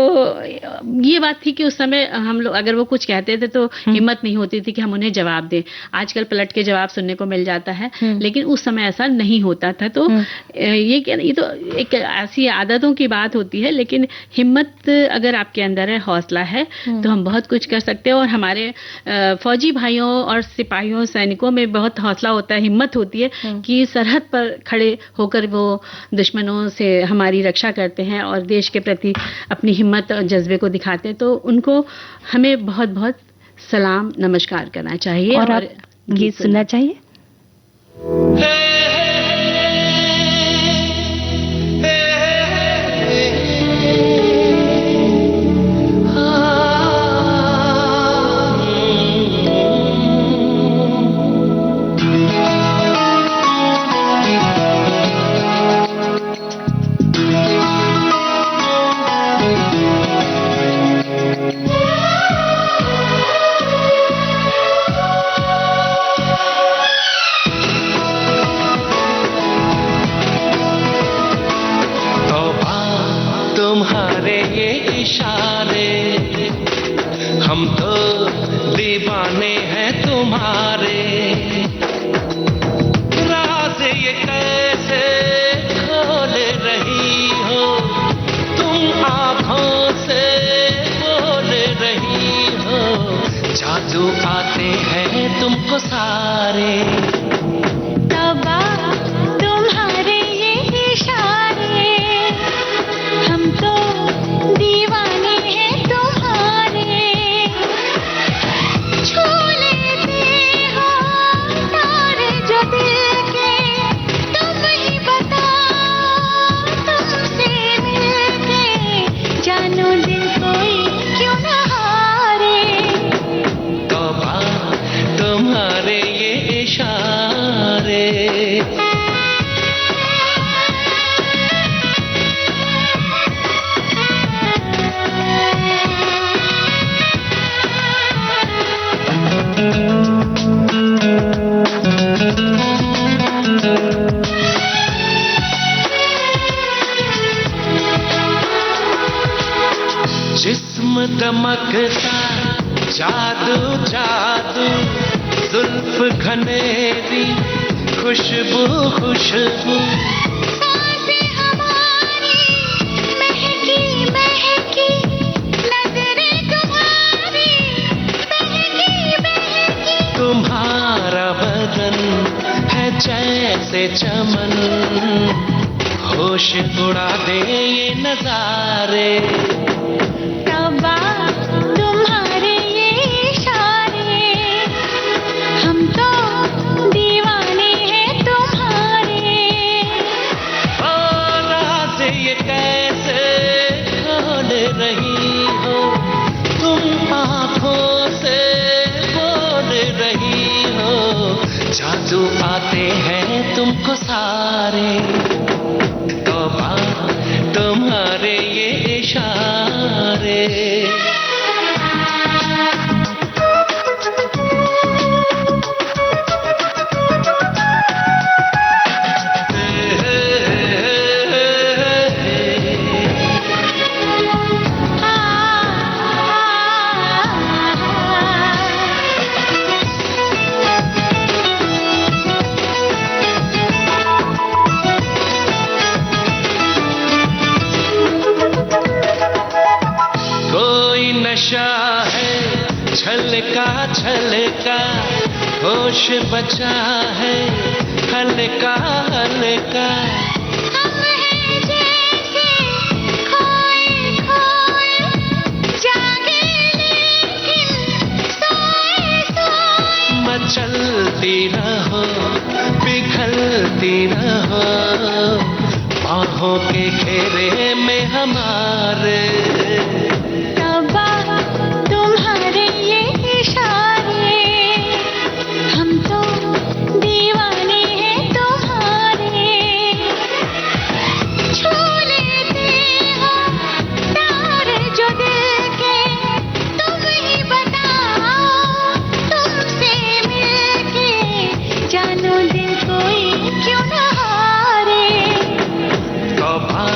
ये बात थी कि उस समय हम लोग अगर वो कुछ कहते थे तो हिम्मत नहीं होती थी कि हम उन्हें जवाब दें। आजकल पलट के जवाब सुनने को मिल जाता है, लेकिन उस समय ऐसा नहीं होता था। तो ये तो एक ऐसी आदतों की बात होती है, लेकिन हिम्मत अगर आपके अंदर है, हौसला है, तो हम बहुत कुछ कर सकते हैं। और हमारे फौजी भाइयों और सिपाहियों, सैनिकों में बहुत हौसला होता है, हिम्मत होती है कि सरहद पर खड़े होकर वो दुश्मनों से हमारी रक्षा करते हैं और देश के प्रति अपनी हिम्मत और जज्बे को दिखाते हैं। तो उनको हमें बहुत बहुत सलाम, नमस्कार करना चाहिए और गीत सुनना चाहिए। तुम्हारे ये इशारे, हम तो दीवाने हैं तुम्हारे। राज ये कैसे खोल रही हो, तुम आँखों से बोल रही हो, जादू जादू आते हैं तुमको सारे। तौबा तुम्हारे ये इशारे, हम तो दीवाने हैं तुम्हारे। छू लेते हो तारे जो दिल के, तुम ही बताओ तुमसे मिलके जानो दिल कोई क्यों न हारे। तौबा तुम्हारे ये इशारे। जिस्म दमकता जादू जादू, जुल्फ घनेरी खुशबू खुशबू। सांसें हमारी महकी महकी, नजरें तुम्हारी बहकी बहकी। तुम्हारा बदन है जैसे चमन, होश उड़ा दे ये नजारे। तौबा तुम्हारे ये इशारे, हम तो दीवाने हैं तुम्हारे। ओ रात ये कैसे खोल रही हो, तुम आँखों से बोल रही हो। जादू आते हैं तुमको सारे। तौबा तुम्हारे ये इशारे। नशा है छलका छलका, होश बचा है हल्का हल्का। हम हैं जैसे खोए खोए, जागे लेकिन सोए सोए। मचलती रहो पिघलती रहो, बाहों के घेरे में हमारे। तौबा तुम्हारे ये इशारे, हम तो दीवाने हैं तुम्हारे। छू लेते हो तारे जो दिल के, तुम ही बताओ तुमसे मिलके जानो दिल कोई क्यों न हारे। तौबा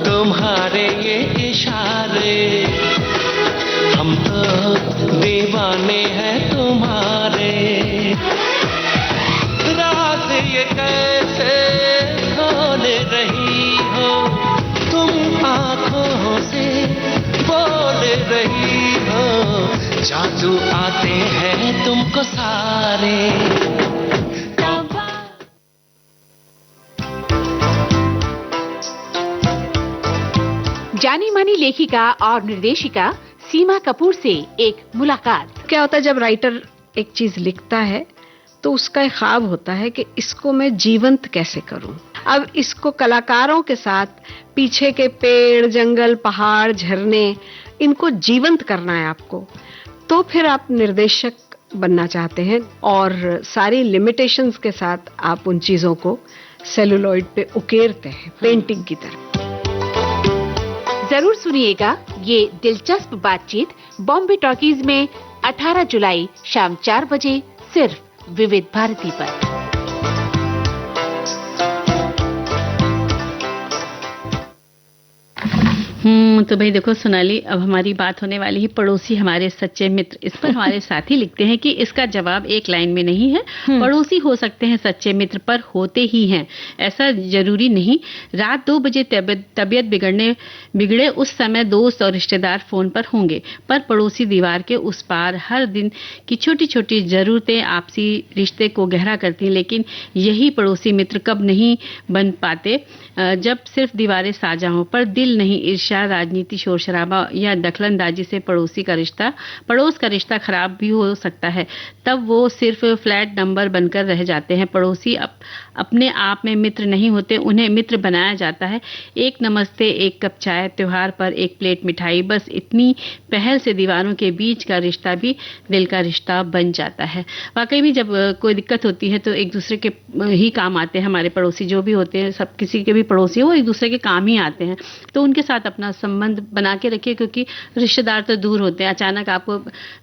तुम्हारे ये इशारे, हम तो दीवाने हैं तुम्हारे। रात ये कैसे खोल रही हो, तुम आँखों से बोल रही हो। जादू आते हैं तुमको सारे। जानी मानी लेखिका और निर्देशिका सीमा कपूर से एक मुलाकात। क्या होता है जब राइटर एक चीज लिखता है तो उसका एक ख्वाब होता है कि इसको मैं जीवंत कैसे करूं। अब इसको कलाकारों के साथ पीछे के पेड़ जंगल पहाड़ झरने इनको जीवंत करना है आपको, तो फिर आप निर्देशक बनना चाहते हैं और सारी लिमिटेशंस के साथ आप उन चीजों को सेलुलॉइड पे उकेरते हैं पेंटिंग की तरह। जरूर सुनिएगा ये दिलचस्प बातचीत बॉम्बे टॉकीज में 18 जुलाई शाम 4 बजे सिर्फ विविध भारती पर। तो भाई देखो सोनाली, अब हमारी बात होने वाली है पड़ोसी हमारे सच्चे मित्र। इस पर हमारे साथी लिखते हैं कि इसका जवाब एक लाइन में नहीं है। पड़ोसी हो सकते हैं सच्चे मित्र, पर होते ही हैं, ऐसा जरूरी नहीं। रात 2 बजे तबीयत बिगड़े उस समय दोस्त और रिश्तेदार फोन पर होंगे, पर पड़ोसी दीवार के उस पार हर दिन की छोटी छोटी जरूरतें आपसी रिश्ते को गहरा करती हैं। लेकिन यही पड़ोसी मित्र कब नहीं बन पाते, जब सिर्फ दीवारें साझा हों, पर दिल नहीं। ईर्ष्या, राजनीति, शोर शराबा या दखलंदाजी से पड़ोस का रिश्ता खराब भी हो सकता है। तब वो सिर्फ फ्लैट नंबर बनकर रह जाते हैं। पड़ोसी अपने आप में मित्र नहीं होते, उन्हें मित्र बनाया जाता है। एक नमस्ते, एक कप चाय, त्योहार पर एक प्लेट मिठाई, बस इतनी पहल से दीवारों के बीच का रिश्ता भी दिल का रिश्ता बन जाता है। वाकई में जब कोई दिक्कत होती है तो एक दूसरे के ही काम आते हैं। हमारे पड़ोसी जो भी होते हैं, सब किसी के भी पड़ोसी हो, वो एक दूसरे के काम ही आते हैं। तो उनके साथ अपना संबंध बना के रखिए, क्योंकि रिश्तेदार तो दूर होते हैं। अचानक आपको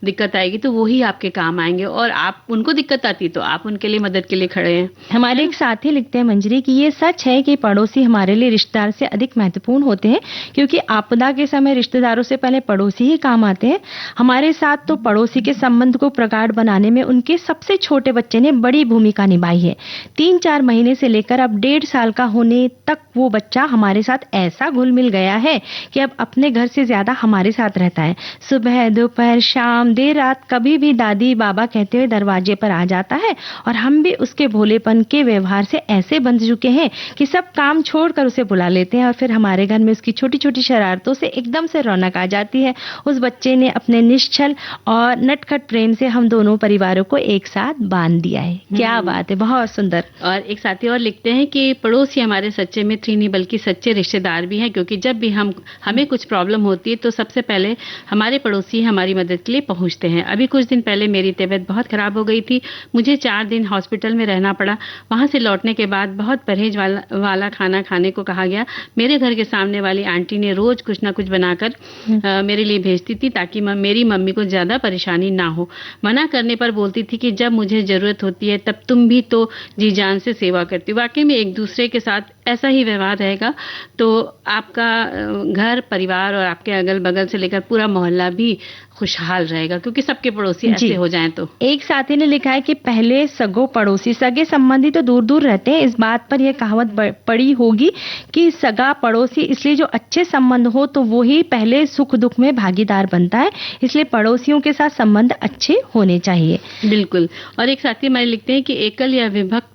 दिक्कत आएगी तो वो ही आपके काम आएंगे, और आप उनको दिक्कत आती तो आप उनके लिए मदद के लिए खड़े हैं। हमारे एक साथी लिखते हैं मंजरी कि ये सच है कि पड़ोसी हमारे लिए रिश्तेदार से अधिक महत्वपूर्ण होते हैं, क्योंकि आपदा के समय रिश्तेदारों से पहले पड़ोसी ही काम आते हैं। हमारे साथ तो पड़ोसी के संबंध को प्रगाढ़ बनाने में उनके सबसे छोटे बच्चे ने बड़ी भूमिका निभाई है। 3-4 महीने से लेकर अब 1.5 साल का होने तक वो बच्चा हमारे साथ ऐसा घुल मिल गया है कि अब अपने घर से ज्यादा हमारे साथ रहता है। सुबह, दोपहर, शाम, देर रात कभी भी दादी बाबा कहते हुए दरवाजे पर आ जाता है, और हम भी उसके भोलेपन के व्यवहार से ऐसे बंध चुके हैं कि सब काम छोड़कर उसे बुला लेते हैं, और फिर हमारे घर में उसकी छोटी छोटी शरारतों से एकदम से रौनक आ जाती है। उस बच्चे ने अपने निश्चल और नटखट प्रेम से हम दोनों परिवारों को एक साथ बांध दिया है। क्या बात है, बहुत सुंदर। और एक साथी और लिखते हैं कि पड़ोसी हमारे सच्चे मित्र ही नहीं बल्कि सच्चे रिश्तेदार भी हैं, क्योंकि जब भी हमें कुछ प्रॉब्लम होती है तो सबसे पहले हमारे पड़ोसी हमारी मदद के लिए पहुंचते हैं। अभी कुछ दिन पहले मेरी तबीयत बहुत खराब हो गई थी, मुझे 4 दिन हॉस्पिटल में रहना पड़ा। वहां से लौटने के बाद बहुत परहेज वाला खाना खाने को कहा गया। मेरे घर के सामने वाली आंटी ने रोज कुछ ना कुछ बनाकर मेरे लिए भेजती थी, ताकि मेरी मम्मी को ज्यादा परेशानी ना हो। मना करने पर बोलती थी कि जब मुझे जरूरत होती है तब तुम भी तो जी जान से सेवा करती। वाकई में एक दूसरे के साथ ऐसा ही व्यवहार रहेगा तो आपका घर परिवार और आपके अगल बगल से लेकर पूरा मोहल्ला भी खुशहाल रहेगा, क्योंकि सबके पड़ोसी ऐसे हो जाएं तो। एक साथी ने लिखा है कि पहले सगे संबंधी तो दूर दूर रहते हैं। इस बात पर यह कहावत पड़ी होगी कि सगा पड़ोसी इसलिए जो अच्छे संबंध हो तो वो ही पहले सुख दुख में भागीदार बनता है, इसलिए पड़ोसियों के साथ संबंध अच्छे होने चाहिए। बिल्कुल। और एक साथी हमारे लिखते हैं कि एकल या विभक्त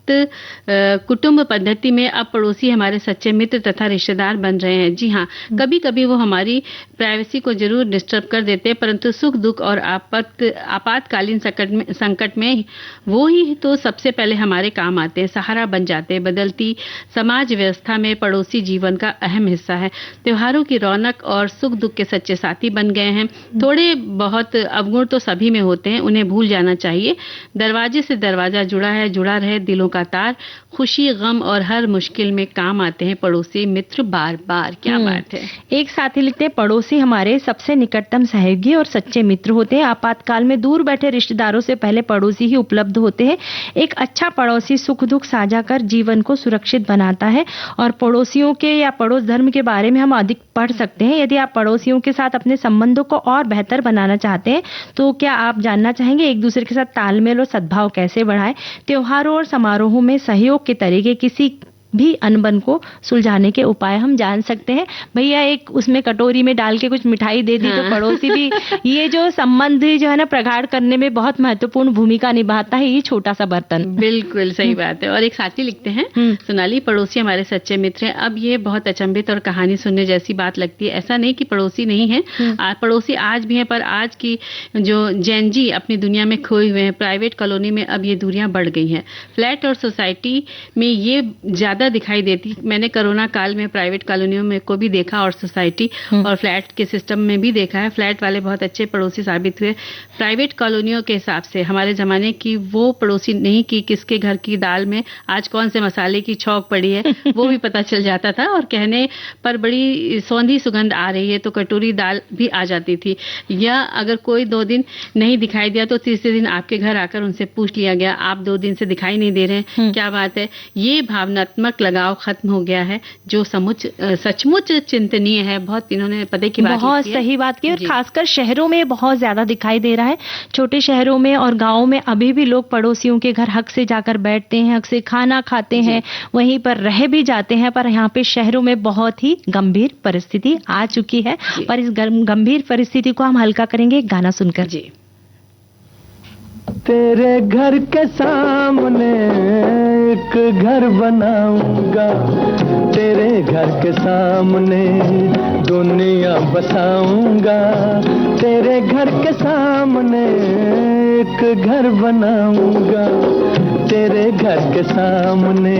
कुटुंब पद्धति में अब पड़ोसी हमारे सच्चे मित्र तथा रिश्तेदार बन रहे हैं। जी हाँ, कभी कभी वो हमारी प्राइवेसी को जरूर डिस्टर्ब कर देते हैं, परंतु सुख दुख और आपातकालीन संकट में वो ही तो सबसे पहले हमारे काम आते हैं, सहारा बन जाते हैं। बदलती समाज व्यवस्था में पड़ोसी जीवन का अहम हिस्सा है। त्योहारों की रौनक और सुख दुख के सच्चे साथी बन गए हैं। थोड़े बहुत अवगुण तो सभी में होते हैं, उन्हें भूल जाना चाहिए। दरवाजे से दरवाजा जुड़ा रहे दिलों का तार। खुशी, गम और हर मुश्किल में काम आते हैं पड़ोसी मित्र बार बार। क्या बात है। एक साथी लिखते हैं पड़ोसी हमारे सबसे निकटतम सहयोगी और सच्चे मित्र होते हैं। आपातकाल में दूर बैठे रिश्तेदारों से पहले पड़ोसी ही उपलब्ध होते हैं। एक अच्छा पड़ोसी सुख दुख साझा कर जीवन को सुरक्षित बनाता है। और पड़ोसियों के या पड़ोस धर्म के बारे में हम अधिक पढ़ सकते हैं। यदि आप पड़ोसियों के साथ अपने संबंधों को और बेहतर बनाना चाहते हैं तो क्या आप जानना चाहेंगे एक दूसरे के साथ तालमेल और सद्भाव कैसे बढ़ाएं? त्योहारों और समारोहों में सहयोग के तरीके, किसी भी अनबन को सुलझाने के उपाय हम जान सकते हैं। भैया एक उसमें कटोरी में डाल के कुछ मिठाई दे दी तो पड़ोसी भी ये जो संबंध जो है ना प्रगाढ़ करने में बहुत महत्वपूर्ण भूमिका निभाता है, ये छोटा सा बर्तन। बिल्कुल सही बात है। और एक साथी लिखते हैं सोनाली, पड़ोसी हमारे सच्चे मित्र हैं। अब ये बहुत अचंभित और कहानी सुनने जैसी बात लगती है। ऐसा नहीं कि पड़ोसी नहीं है, पड़ोसी आज भी है, पर आज की जो जेन जी अपनी दुनिया में खोए हुए हैं। प्राइवेट कॉलोनी में अब ये दूरियां बढ़ गई हैं। फ्लैट और सोसाइटी में ये ज्यादा दिखाई देती। मैंने कोरोना काल में प्राइवेट कॉलोनियों में को भी देखा और सोसाइटी और फ्लैट के सिस्टम में भी देखा है। फ्लैट वाले बहुत अच्छे पड़ोसी साबित हुए। प्राइवेट कॉलोनियों के हिसाब से हमारे जमाने की वो पड़ोसी नहीं कि किसके घर की दाल में आज कौन से मसाले की छौंक पड़ी है वो भी पता चल जाता था, और कहने पर बड़ी सौंधी सुगंध आ रही है तो कटोरी दाल भी आ जाती थी। या अगर कोई 2 दिन नहीं दिखाई दिया तो तीसरे दिन आपके घर आकर उनसे पूछ लिया गया, आप 2 दिन से दिखाई नहीं दे रहे हैं, क्या बात है। ये भावनात्मक नकारात्मक लगाव खत्म हो गया है, जो सचमुच चिंतनीय है। बहुत इन्होंने पते की बात बहुत सही बात की, और खासकर शहरों में बहुत ज्यादा दिखाई दे रहा है। छोटे शहरों में और गाँव में अभी भी लोग पड़ोसियों के घर हक से जाकर बैठते हैं, हक से खाना खाते हैं, वहीं पर रह भी जाते हैं। पर यहाँ पे शहरों में बहुत ही गंभीर परिस्थिति आ चुकी है। पर इस गंभीर परिस्थिति को हम हल्का करेंगे एक गाना सुनकर। जी। तेरे घर के सामने एक घर बनाऊंगा, तेरे घर के सामने दुनिया बसाऊंगा, तेरे घर के सामने एक घर बनाऊंगा, तेरे घर के सामने।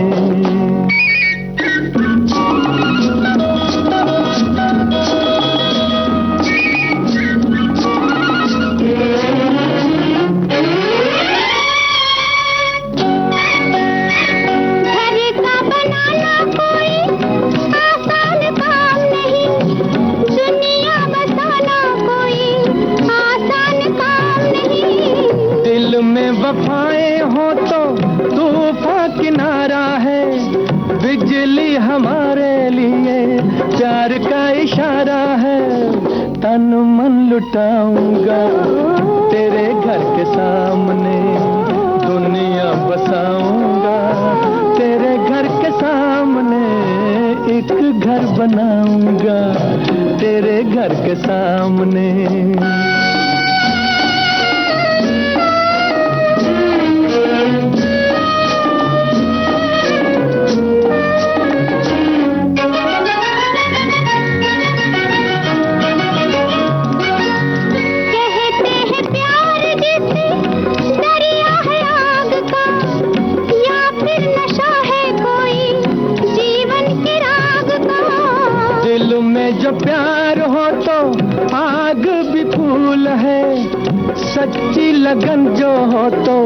वफाएं हो तो तूफान किनारा है, बिजली हमारे लिए प्यार का इशारा है। तन मन लुटाऊंगा, तेरे घर के सामने दुनिया बसाऊंगा, तेरे घर के सामने एक घर बनाऊंगा, तेरे घर के सामने। जो प्यार हो तो आग भी फूल है, सच्ची लगन जो हो तो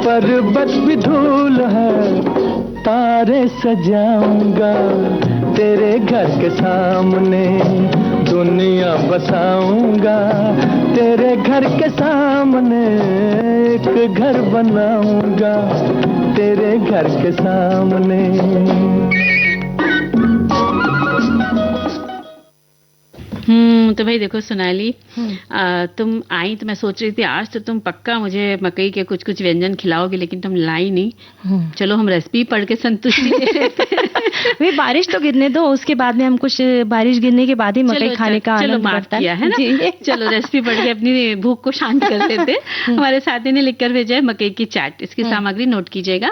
पर्वत भी धूल है। तारे सजाऊंगा, तेरे घर के सामने दुनिया बसाऊंगा, तेरे घर के सामने एक घर बनाऊंगा, तेरे घर के सामने। तो भाई देखो सोनाली, तुम आई तो मैं सोच रही थी आज तो तुम पक्का मुझे मकई के कुछ कुछ व्यंजन खिलाओगी, लेकिन तुम लाई नहीं। चलो हम रेसिपी पढ़ के संतुष्टि दे देते हैं। वे बारिश तो गिरने दो, उसके बाद में हम कुछ बारिश गिरने के बाद ही मकई खाने का आनंद बढ़ता है। है ना? चलो रेसिपी पढ़ के अपनी भूख को शांत कर लेते। हमारे साथी ने लिखकर भेजा है मकई की चाट। इसकी सामग्री नोट कीजिएगा।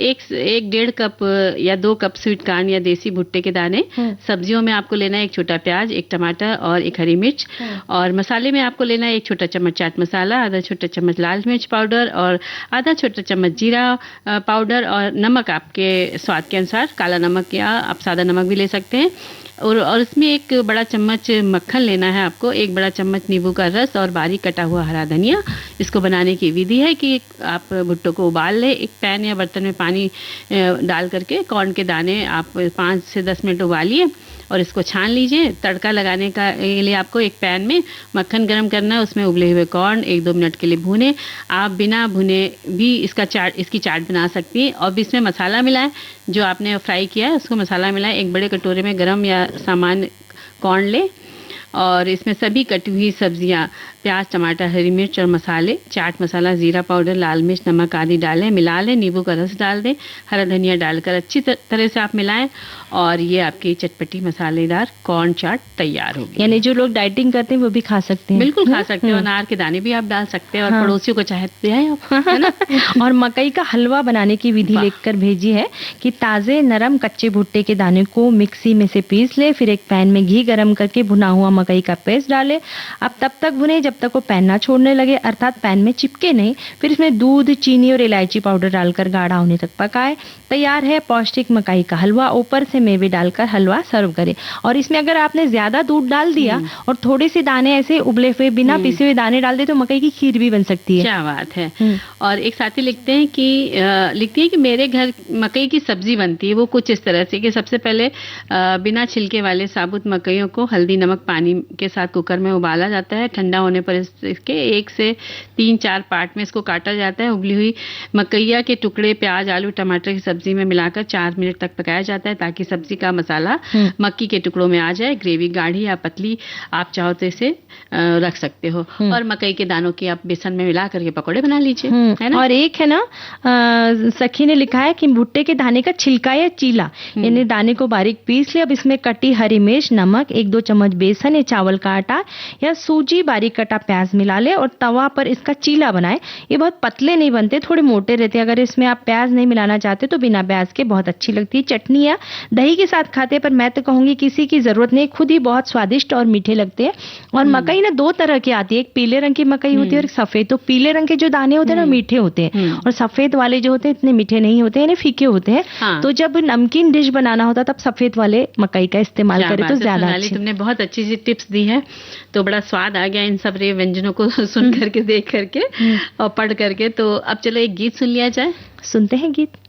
1.5 कप या 2 कप स्वीट कॉर्न या देसी भुट्टे के दाने। सब्जियों में आपको लेना है 1 छोटा प्याज, 1 टमाटर और 1 हरी मिर्च। और मसाले में आपको लेना है 1 छोटा चम्मच चाट मसाला, आधा छोटा चम्मच लाल मिर्च पाउडर और आधा छोटा चम्मच जीरा पाउडर, और नमक आपके स्वाद के अनुसार, काला नमक या आप सादा नमक भी ले सकते हैं। और इसमें 1 बड़ा चम्मच मक्खन लेना है आपको, 1 बड़ा चम्मच नींबू का रस और बारीक कटा हुआ हरा धनिया। इसको बनाने की विधि है कि आप भुट्टो को उबाल लें। एक पैन या बर्तन में पानी डाल करके कॉर्न के दाने आप 5 से 10 मिनट उबालिए और इसको छान लीजिए। तड़का लगाने का लिए आपको एक पैन में मक्खन गरम करना है, उसमें उबले हुए कॉर्न 1-2 मिनट के लिए भूने। आप बिना भुने भी इसकी चाट बना सकती हैं। और भी इसमें मसाला मिलाएं, जो आपने फ्राई किया है उसको मसाला मिलाएं। 1 बड़े कटोरे में गरम या सामान्य कॉर्न लें और इसमें सभी कटी हुई सब्जियां, प्याज, टमाटर, हरी मिर्च और मसाले, चाट मसाला, जीरा पाउडर, लाल मिर्च, नमक आदि डालें, मिला लें। नींबू का रस डाल दें, हरा धनिया डालकर अच्छी तरह से आप मिलाएं और ये आपकी चटपटी मसालेदार कॉर्न चाट तैयार होगी। यानी जो लोग डाइटिंग करते हैं वो भी खा सकते हैं। बिल्कुल खा सकते हैं। अनार के दाने भी आप डाल सकते हैं और पड़ोसियों को चाहे तो दें आप, है ना? और मकई का हलवा बनाने की विधि लिखकर भेजी है कि ताजे नरम कच्चे भुट्टे के दाने को मिक्सी में से पीस ले, फिर एक पैन में घी गरम करके भुना हुआ मकई का पेस्ट डाले। अब तब तक भुने जब तक वो पैन ना छोड़ने लगे, अर्थात पैन में चिपके नहीं। फिर इसमें दूध, चीनी और इलायची पाउडर डालकर गाढ़ा होने तक पकाए। तैयार है पौष्टिक मकई का हलवा। ऊपर से मेवे डालकर हलवा सर्व करें। और इसमें अगर आपने ज्यादा दूध डाल दिया और थोड़े से दाने ऐसे उबले हुए बिना पिसे हुए दाने डाल दे तो मकई की खीर भी बन सकती है। क्या बात है। और एक साथी लिखती है कि मेरे घर मकई की सब्जी बनती है, वो कुछ इस तरह से कि सबसे पहले बिना छिलके वाले साबुत मकइयों को हल्दी नमक पानी के साथ कुकर में उबाला जाता है। ठंडा होने पर इसके 1 से 3-4 पार्ट में इसको काटा जाता है। उबली हुई मकैया के टुकड़े प्याज, आलू, टमाटर की सब्जी में मिलाकर 4 मिनट तक पकाया जाता है ताकि सब्जी का मसाला मक्की के टुकड़ों में आ जाए। ग्रेवी गाढ़ी या पतली आप चाहो तो इसे रख सकते हो। और मकई के दानों की आप बेसन में मिला करके पकौड़े बना लीजिए, है ना। और एक है ना, सखी ने लिखा है कि भुट्टे के दाने का छिलका या चीला, यानी दाने को बारीक पीस लिया। अब इसमें कटी हरी मिर्च, नमक, 1-2 चम्मच बेसन या चावल का आटा या सूजी, बारीक कटा प्याज मिला ले और तवा पर इसका चीला बनाए। ये बहुत पतले नहीं बनते, थोड़े मोटे रहते हैं। अगर इसमें आप प्याज नहीं मिलाना चाहते तो बिना प्याज के बहुत अच्छी लगती है। चटनी या दही के साथ खाते, पर मैं तो कहूंगी किसी की जरूरत नहीं, खुद ही बहुत स्वादिष्ट और मीठे लगते हैं। और मकई ना 2 तरह की आती है, एक पीले रंग की मकई होती है और एक सफेद। तो पीले रंग के जो दाने होते हैं ना मीठे होते हैं, और सफेद वाले जो होते हैं इतने मीठे नहीं होते, यानी फीके होते हैं। हाँ। तो जब नमकीन डिश बनाना होता तब सफेद वाले मकई का इस्तेमाल करें तो ज्यादा अच्छी। तुमने बहुत अच्छी सी टिप्स दी है, तो बड़ा स्वाद आ गया इन सब व्यंजनों को सुन करके, देख करके और पढ़ करके। तो अब चलो एक गीत सुन लिया जाए। सुनते हैं गीत।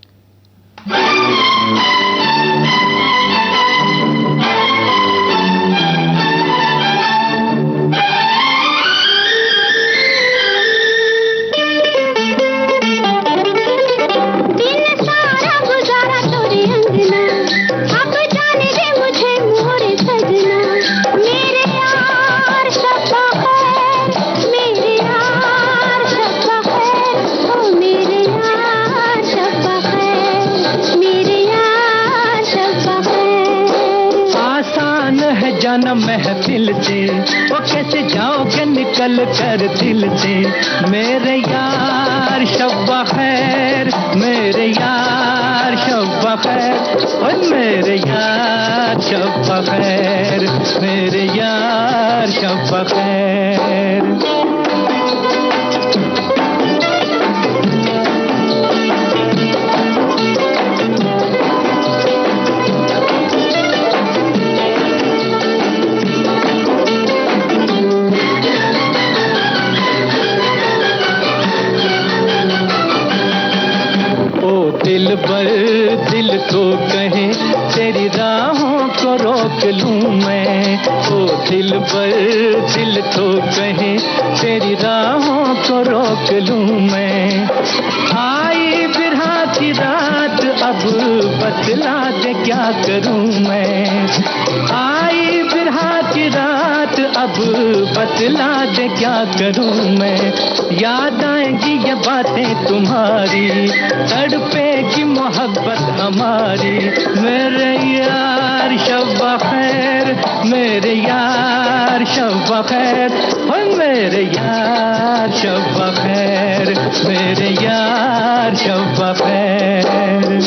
जाना महफिल से, वो कैसे जाओगे निकल कर दिल से। मेरे यार शब्बा खैर, मेरे यार शब्बा खैर, और मेरे यार शब्बा खैर, मेरे यार शब्बा खैर। दिल बर दिल तो कहे तेरी राहों को रोक लूं मैं। ओ दिल बर दिल तो कहे तेरी राहों को रोक लूं मैं। आई बिरहा की रात अब बतला दे क्या करूं मैं। आई बिरहा की रात अब बतला दे क्या करूं मैं। याद आएंगी ये बातें तुम्हारी, तड़पेगी मोहब्बत हमारी। मेरे यार शब्बा खैर, मेरे यार शब्बा खैर, और मेरे यार शब्बा खैर, मेरे यार शब्बा खैर।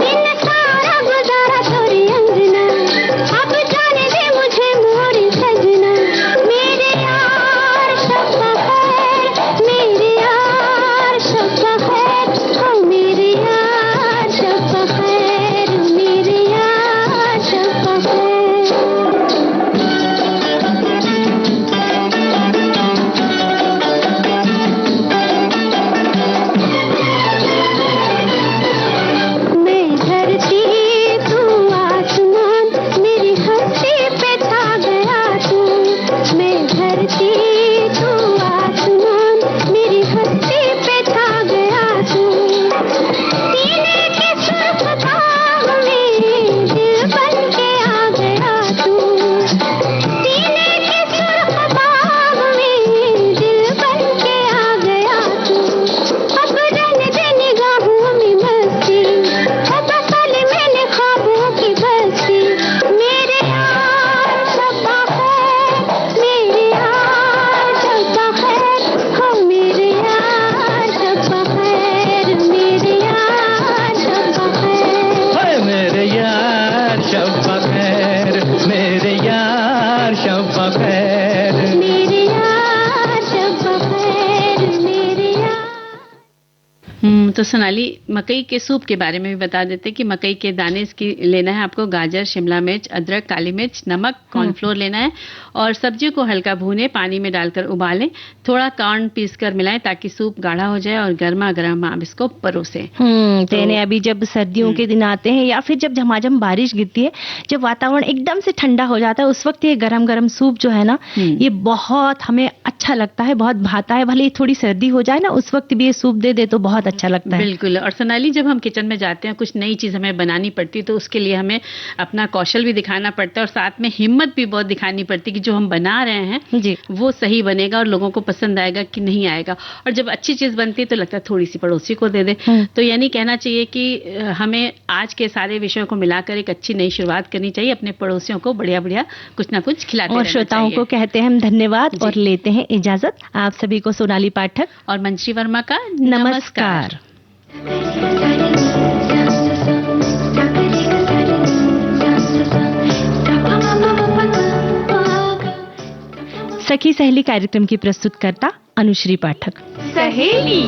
तो सोनाली, मकई के सूप के बारे में भी बता देते कि मकई के दाने इसकी लेना है आपको, गाजर, शिमला मिर्च, अदरक, काली मिर्च, नमक, कॉर्नफ्लोर लेना है और सब्जियों को हल्का भूने, पानी में डालकर उबालें, थोड़ा कॉर्न पीसकर मिलाएं ताकि सूप गाढ़ा हो जाए और गर्मा गर्म आप इसको परोसें। तो अभी जब सर्दियों के दिन आते हैं या फिर जब झमाझम बारिश गिरती है, जब वातावरण एकदम से ठंडा हो जाता है, उस वक्त ये गरम गरम सूप जो है ना, ये बहुत हमें अच्छा लगता है, बहुत भाता है। भले ही थोड़ी सर्दी हो जाए ना, उस वक्त भी ये सूप दे दे तो बहुत अच्छा लगता है। बिल्कुल। और सोनाली, जब हम किचन में जाते हैं, कुछ नई चीज हमें बनानी पड़ती है, तो उसके लिए हमें अपना कौशल भी दिखाना पड़ता है और साथ में हिम्मत भी बहुत दिखानी पड़ती है कि जो हम बना रहे हैं जी, वो सही बनेगा और लोगों को पसंद आएगा कि नहीं आएगा। और जब अच्छी चीज बनती है तो लगता है थोड़ी सी पड़ोसी को दे दे। तो यानी कहना चाहिए कि हमें आज के सारे विषयों को मिलाकर एक अच्छी नई शुरुआत करनी चाहिए, अपने पड़ोसियों को बढ़िया बढ़िया कुछ ना कुछ खिलाते रहना चाहिए। और श्रोताओं को कहते हैं हम धन्यवाद और लेते हैं इजाजत। आप सभी को सोनाली पाठक और मंश्री वर्मा का नमस्कार। सखी सहेली कार्यक्रम की प्रस्तुतकर्ता अनुश्री पाठक। सहेली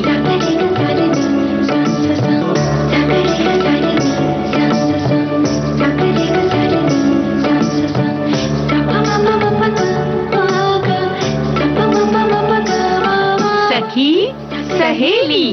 सखी सहेली।